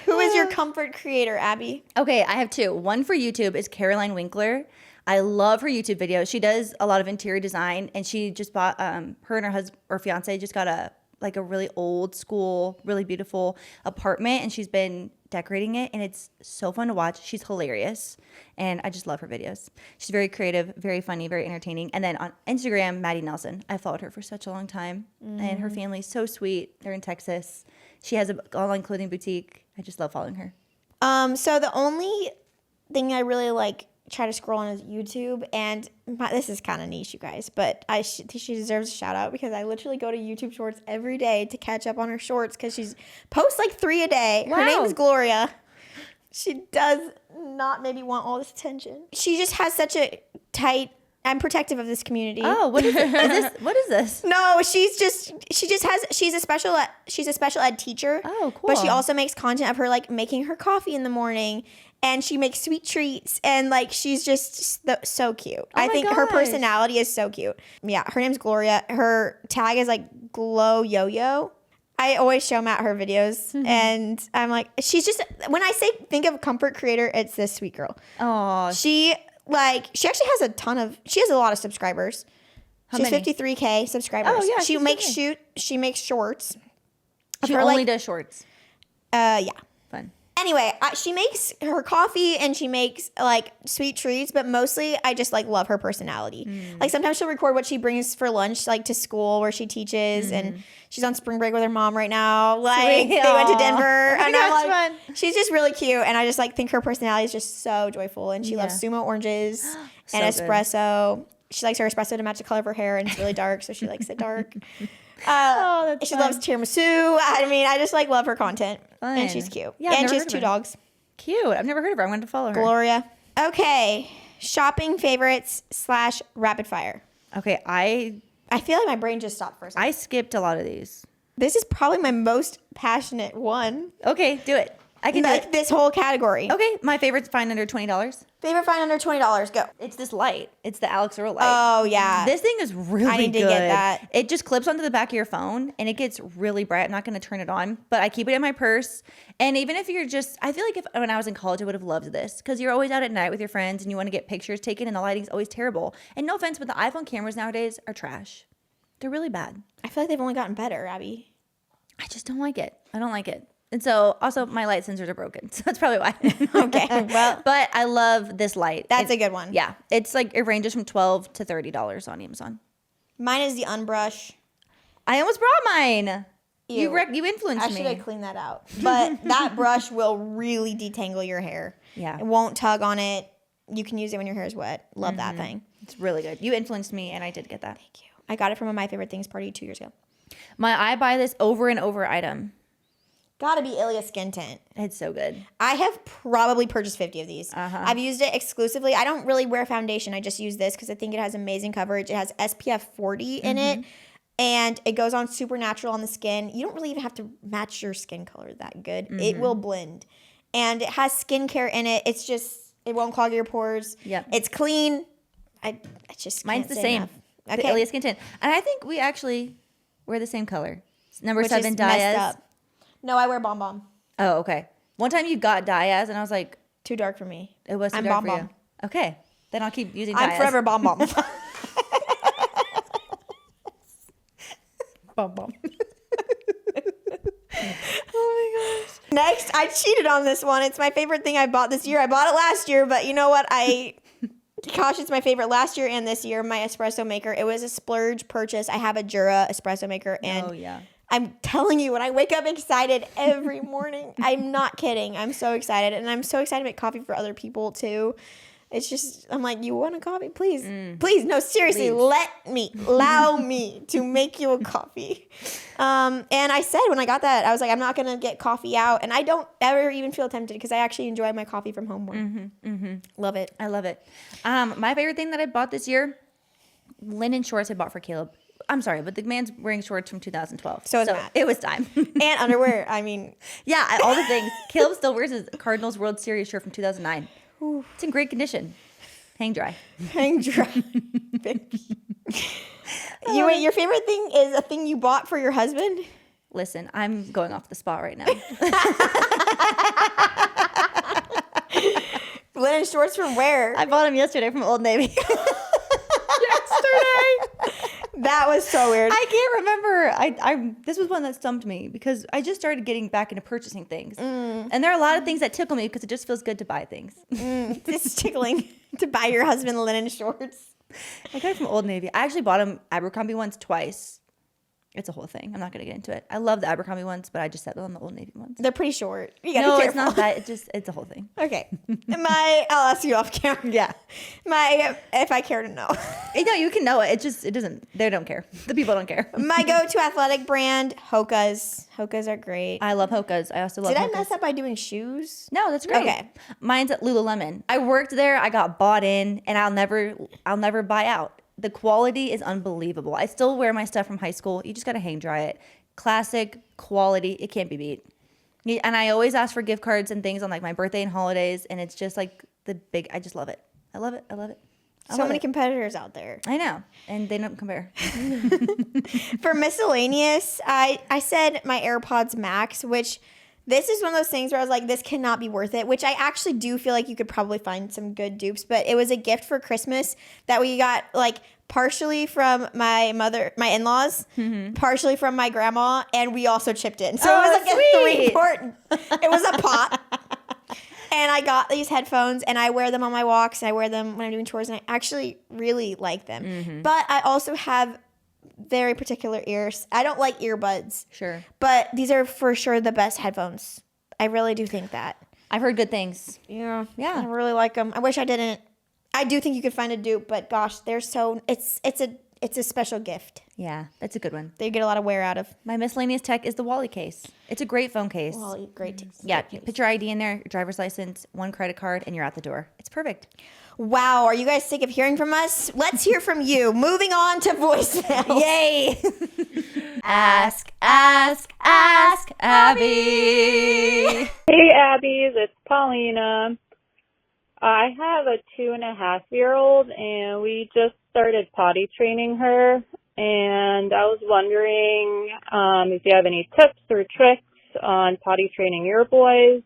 Who is your comfort creator, Abby? Okay, I have two. One for YouTube is Caroline Winkler. I love her YouTube videos. She does a lot of interior design, and she just bought her and her husband or fiance just got a really old school, really beautiful apartment, and she's been decorating it, and it's so fun to watch. She's hilarious, and I just love her videos. She's very creative, very funny, very entertaining. And then on Instagram, Maddie Nelson. I followed her for such a long time, and her family's so sweet. They're in Texas. She has an online clothing boutique. I just love following her. So the only thing I really try to scroll on is YouTube, and this is kind of niche, you guys, but she deserves a shout out because I literally go to YouTube Shorts every day to catch up on her shorts because she posts 3 a day. Her Wow. name is Gloria. She does not maybe want all this attention. She just has such a tight. I'm protective of this community. Oh, what is this? What is this? No, she's a special ed teacher. Oh, cool. But she also makes content of her making her coffee in the morning, and she makes sweet treats, and she's just so cute. I my think her gosh. personality is so cute. Yeah, her name's Gloria. Her tag is glow yo-yo. I always show Matt her videos, and I'm like, she's just, when I say think of comfort creator, it's this sweet girl. Oh, She actually has she has a lot of subscribers. How She has many? 53K subscribers. Oh, yeah, She she's makes shorts. she her, only does shorts. Yeah. Fun. Anyway, she makes her coffee and she makes sweet treats, but mostly I just love her personality. Sometimes she'll record what she brings for lunch to school where she teaches, and she's on spring break with her mom right now. Sweet. They went to Aw. Denver, and That's I'm fun. she's just really cute, and I just think her personality is just so joyful, and she loves sumo oranges So and good. espresso. She likes her espresso to match the color of her hair, and it's really dark, so she likes it dark. That's She fun. loves tiramisu. I mean, I just love her content, and Fun. she's cute. Yeah, I've and never she has heard of 2 her. dogs. Cute. I've never heard of her. I'm going to follow her. Gloria. Okay, shopping favorites / rapid fire. Okay, I feel like my brain just stopped for a second. I skipped a lot of these. This is probably my most passionate one. Okay, do it. I can do it. This whole category. Okay, my favorite's fine under $20. Favorite find under $20. Go. It's this light. It's the Alex Earl light. Oh yeah. This thing is really good. I need to get that. It just clips onto the back of your phone and it gets really bright. I'm not going to turn it on, but I keep it in my purse. And even if you're I feel like when I was in college, I would have loved this because you're always out at night with your friends and you want to get pictures taken and the lighting's always terrible. And no offense, but the iPhone cameras nowadays are trash. They're really bad. I feel like they've only gotten better, Abby. I just don't like it. I don't like it. And so also my light sensors are broken. So that's probably why. Okay, well. But I love this light. That's a good one. Yeah. It's it ranges from $12 to $30 on Amazon. Mine is the Unbrush. I almost brought mine. Ew. You influenced I me. should have cleaned that out. But that brush will really detangle your hair. Yeah. It won't tug on it. You can use it when your hair is wet. Love that thing. It's really good. You influenced me and I did get that. Thank you. I got it from a My Favorite Things party 2 years ago. I buy this over and over item. Gotta be Ilia Skin Tint. It's so good. I have probably purchased 50 of these. I've used it exclusively. I don't really wear foundation. I just use this because I think it has amazing coverage. It has SPF 40 in it, and it goes on super natural on the skin. You don't really even have to match your skin color that good. It will blend. And it has skincare in it. It's It won't clog your pores. Yep. It's clean. I just Mine's can't the say same. enough. The Okay. Ilias Skin 10. And I think we actually wear the same color. Number Which 7 is messed Diaz. up. No, I wear Bomb Bomb. Oh, okay. One time you got Diaz, and I was like, Too dark for me. it was too I'm dark Bomb for you. Bomb. Okay. Then I'll keep using Diaz. I'm forever Bomb Bomb. Bum bum. Oh my gosh. Next, I cheated on this one. It's my favorite thing I bought this year. I bought it last year, but you know what? Gosh, it's my favorite last year and this year. My espresso maker. It was a splurge purchase. I have a Jura espresso maker, and Oh, yeah. I'm telling you, when I wake up excited every morning, I'm not kidding. I'm so excited, and I'm so excited to make coffee for other people too. It's just, I'm like, you want a coffee? Please. Please. No, seriously, allow me to make you a coffee. And I said when I got that, I was like, I'm not going to get coffee out. And I don't ever even feel tempted because I actually enjoy my coffee from home more. Love it. I love it. My favorite thing that I bought this year, linen shorts I bought for Caleb. I'm sorry, but the man's wearing shorts from 2012. So is Matt. It was time. And underwear. I mean. Yeah, all the things. Caleb still wears his Cardinals World Series shirt from 2009. It's in great condition. Hang dry. Hang dry. Your favorite thing is a thing you bought for your husband? Listen, I'm going off the spot right now. Linen shorts from where? I bought them yesterday from Old Navy. That was so weird. I can't remember. This was one that stumped me because I just started getting back into purchasing things. And there are a lot of things that tickle me because it just feels good to buy things. It's tickling to buy your husband linen shorts. I got it from Old Navy. I actually bought them Abercrombie ones twice. It's a whole thing. I'm not going to get into it. I love the Abercrombie ones, but I just settled on the Old Navy ones. They're pretty short. You gotta No, be it's careful. not that. It's a whole thing. Okay. I'll ask you off camera. Yeah. If I care to know. No, you can know it. It doesn't, they don't care. The people don't care. My go-to athletic brand, Hoka's. Hoka's are great. I love Hoka's. I also love Did I Hoka's. mess up by doing shoes? No, that's great. Okay. Mine's at Lululemon. I worked there. I got bought in, and I'll never buy out. The quality is unbelievable. I still wear my stuff from high school. You just got to hang dry it. Classic quality. It can't be beat. And I always ask for gift cards and things on like my birthday and holidays. And it's just like I just love it. I love it. I love it. So many competitors out there. I know. And they don't compare. For miscellaneous, I said my AirPods Max, which this is one of those things where I was like, this cannot be worth it, which I actually do feel like you could probably find some good dupes, but it was a gift for Christmas that we got like partially from my in-laws, partially from my grandma, and we also chipped in. So it was like sweet. a 3-quart, it was a pot. And I got these headphones, and I wear them on my walks, and I wear them when I'm doing chores, and I actually really like them. But I also have very particular ears. I don't like earbuds. Sure. But these are for sure the best headphones. I really do think that. I've heard good things. Yeah. Yeah. I really like them. I wish I didn't. I do think you could find a dupe, but gosh, they're so it's a special gift. Yeah, that's a good one. They get a lot of wear out of. My miscellaneous tech is the Wally case. It's a great phone case. Well, great. Yeah, you put your ID in there, your driver's license, one credit card, and you're out the door. It's perfect. Wow, are you guys sick of hearing from us? Let's hear from you. Moving on to voicemail. Yay! Ask Abby. Hey, Abby's. It's Paulina. I have a 2.5-year-old, and we just started potty training her. And I was wondering if you have any tips or tricks on potty training your boys.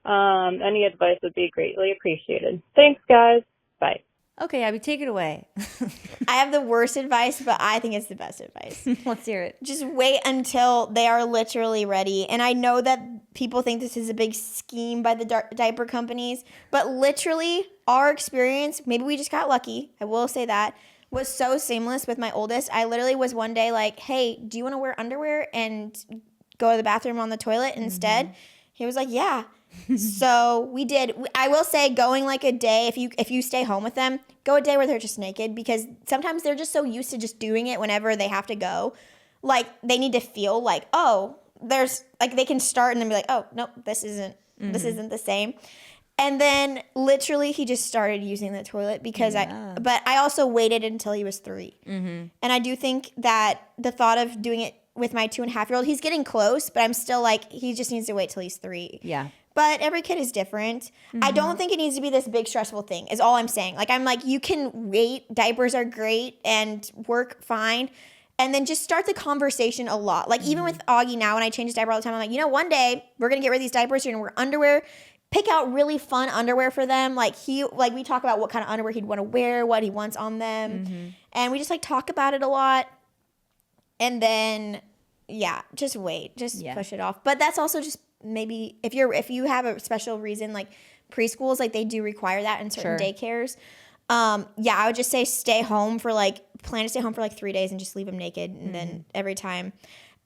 Any advice would be greatly appreciated. Thanks, guys. Bye. Okay, Abby, take it away. I have the worst advice, but I think it's the best advice. Let's hear it. Just wait until they are literally ready. And I know that people think this is a big scheme by the diaper companies, but literally our experience, maybe we just got lucky, I will say that, was so seamless with my oldest. I literally was one day like, hey, do you want to wear underwear and go to the bathroom on the toilet instead? He was like, yeah. So we did. I will say going like a day, if you stay home with them, go a day where they're just naked, because sometimes they're just so used to just doing it whenever they have to go. Like they need to feel like, oh, there's like they can start and then be like, oh, nope, this isn't the same. And then literally he just started using the toilet because but I also waited until he was 3. And I do think that the thought of doing it with my 2.5-year-old, he's getting close, but I'm still like, he just needs to wait till he's 3. Yeah. But every kid is different. I don't think it needs to be this big stressful thing is all I'm saying. Like, I'm like, you can wait. Diapers are great and work fine. And then just start the conversation a lot. Like, even with Augie now, when I change his diaper all the time, I'm like, one day we're going to get rid of these diapers. You're going to wear underwear. Pick out really fun underwear for them. Like, we talk about what kind of underwear he'd want to wear, what he wants on them. And we just, like, talk about it a lot. And then, just wait. Just push it off. But that's also just maybe if you have a special reason, like preschools, like they do require that in certain daycares. I would just say plan to stay home for like 3 days and just leave them naked and then every time.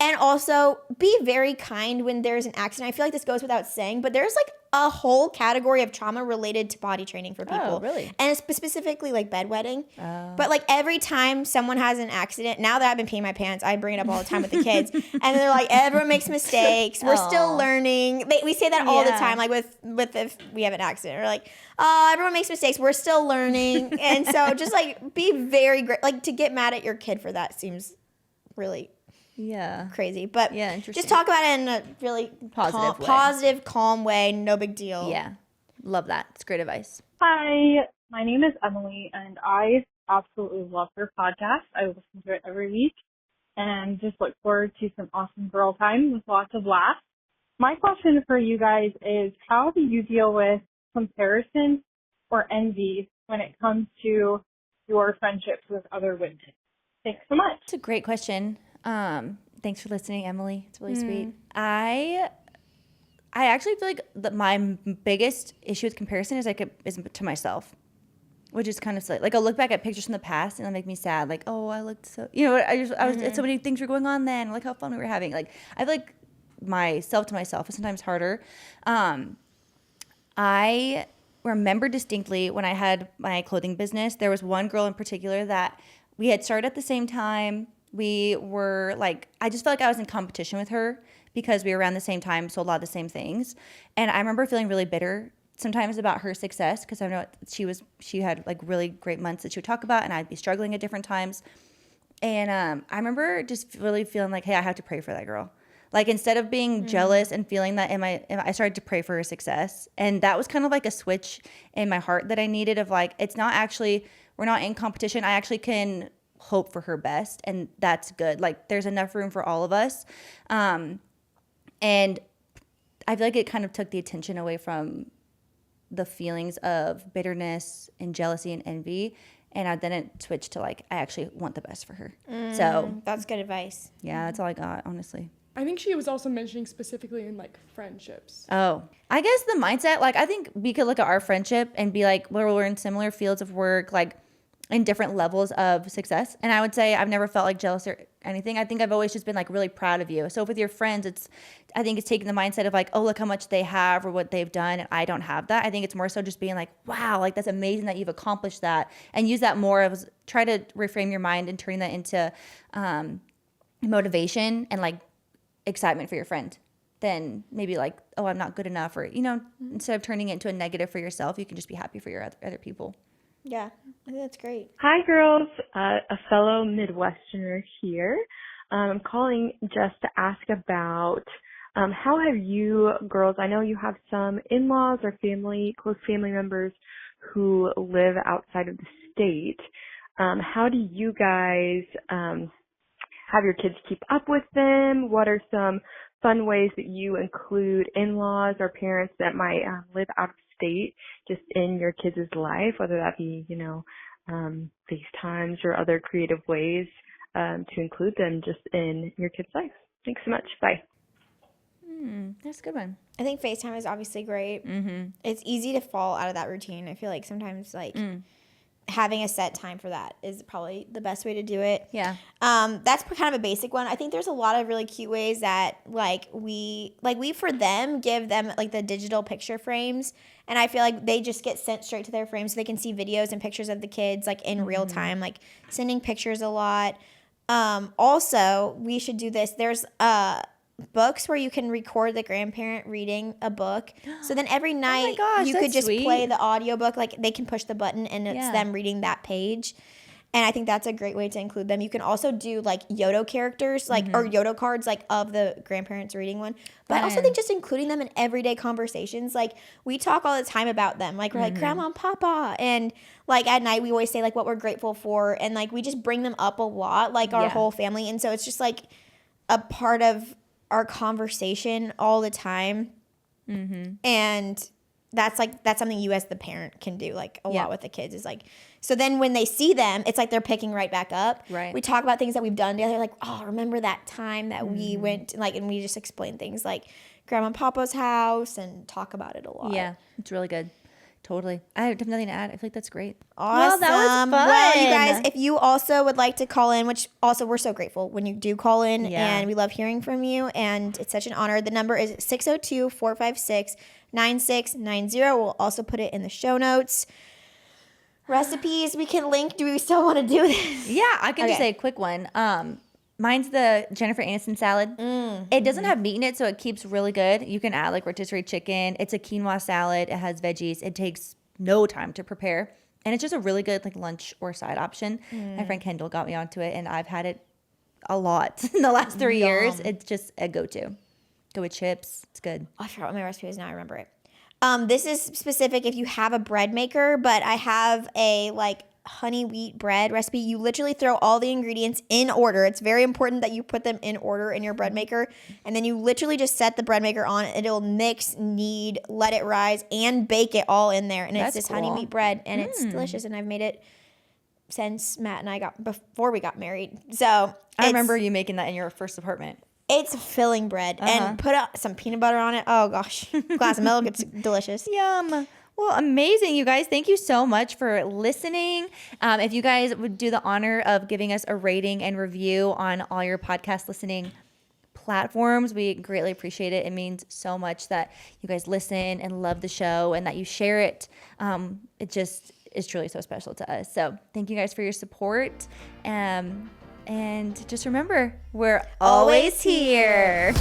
And also be very kind when there's an accident. I feel like this goes without saying, but there's like a whole category of trauma related to potty training for people. Oh, really? And it's specifically like bedwetting. But like every time someone has an accident, now that I've been peeing my pants, I bring it up all the time with the kids. And they're like, everyone makes mistakes. We're still learning. We say that all the time, like with if we have an accident. We're like, oh, everyone makes mistakes. We're still learning. And so just like be very great. Like to get mad at your kid for that seems really crazy. But just talk about it in a really positive, calm way. No big deal. Yeah. Love that. It's great advice. Hi, my name is Emily, and I absolutely love your podcast. I listen to it every week and just look forward to some awesome girl time with lots of laughs. My question for you guys is, how do you deal with comparison or envy when it comes to your friendships with other women? Thanks so much. It's a great question. Thanks for listening, Emily. It's really sweet. I actually feel like my biggest issue with comparison is is to myself, which is kind of silly. Like I'll look back at pictures from the past and it'll make me sad. Like, oh, I looked so, I was so many things were going on then. Like how fun we were having. Like I feel like myself to myself is sometimes harder. I remember distinctly when I had my clothing business, there was one girl in particular that we had started at the same time. We were like, I just felt like I was in competition with her because we were around the same time, sold a lot of the same things. And I remember feeling really bitter sometimes about her success because I know she had like really great months that she would talk about and I'd be struggling at different times. And I remember just really feeling like, hey, I have to pray for that girl. Like instead of being jealous and feeling that I started to pray for her success. And that was kind of like a switch in my heart that I needed of like, it's not actually, we're not in competition. I actually can hope for her best, and that's good. Like there's enough room for all of us, and I feel like it kind of took the attention away from the feelings of bitterness and jealousy and envy, and then it switched to like I actually want the best for her. So that's good advice. Yeah, that's all I got, honestly. I think she was also mentioning specifically in like friendships. Oh, I guess the mindset, like I think we could look at our friendship and be like, well, we're in similar fields of work, like in different levels of success. And I would say I've never felt like jealous or anything. I think I've always just been like really proud of you. So with your friends, I think it's taking the mindset of like, oh, look how much they have or what they've done. And I don't have that. I think it's more so just being like, wow, like that's amazing that you've accomplished that. And use that more of, try to reframe your mind and turn that into motivation and like excitement for your friend. Then maybe like, oh, I'm not good enough. Or, instead of turning it into a negative for yourself, you can just be happy for your other people. Yeah, I think that's great. Hi, girls. A fellow Midwesterner here. I'm calling just to ask about how have you girls, I know you have some in-laws or close family members who live outside of the state. How do you guys have your kids keep up with them? What are some fun ways that you include in-laws or parents that might live out of state just in your kids' life, whether that be, FaceTimes or other creative ways to include them just in your kids' life? Thanks so much. Bye. That's a good one. I think FaceTime is obviously great. It's easy to fall out of that routine. I feel like sometimes having a set time for that is probably the best way to do it. Yeah. That's kind of a basic one. I think there's a lot of really cute ways that we for them give them like the digital picture frames, and I feel like they just get sent straight to their frames so they can see videos and pictures of the kids like in real time, like sending pictures a lot. Also, we should do this. There's books where you can record the grandparent reading a book. So then every night gosh, you could just sweet. play the audiobook. Like they can push the button and it's them reading that page. And I think that's a great way to include them. You can also do like Yodo characters, like or Yodo cards, like of the grandparents reading one. But I also think just including them in everyday conversations. Like we talk all the time about them. Like we're like Grandma and Papa, and like at night we always say like what we're grateful for, and like we just bring them up a lot, like our whole family. And so it's just like a part of our conversation all the time. And that's something you as the parent can do like a lot with the kids, is like, so then when they see them, it's like they're picking right back up. Right. We talk about things that we've done together, like, oh, remember that time that we went, like, and we just explain things like Grandma and Papa's house and talk about it a lot. Yeah, it's really good. Totally. I have nothing to add. I feel like that's great. Awesome. Well, that was fun. Well, you guys, if you also would like to call in, which also we're so grateful when you do call in, and we love hearing from you, and it's such an honor. The number is 602-456-9690. We'll also put it in the show notes. Recipes we can link. Do we still want to do this? Yeah, I can just say a quick one. Mine's the Jennifer Aniston salad. It doesn't have meat in it, so it keeps really good. You can add like rotisserie chicken. It's a quinoa salad. It has veggies. It takes no time to prepare. And it's just a really good like lunch or side option. My friend Kendall got me onto it, and I've had it a lot in the last 3 years. It's just a go-to. Go with chips. It's good. I forgot what my recipe is now. I remember it. This is specific if you have a bread maker, but I have a like honey wheat bread recipe. You literally throw all the ingredients in order. It's very important that you put them in order in your bread maker. And then you literally just set the bread maker on. It'll mix, knead, let it rise, and bake it all in there. And it's this honey wheat bread, and it's delicious. And I've made it since Matt and I before we got married. So I remember you making that in your first apartment. It's filling bread, and put some peanut butter on it. Oh gosh, glass of milk. It's delicious. Yum. Well, amazing, you guys. Thank you so much for listening. If you guys would do the honor of giving us a rating and review on all your podcast listening platforms, we greatly appreciate it. It means so much that you guys listen and love the show and that you share it. It just is truly so special to us. So thank you guys for your support. And just remember, we're always here.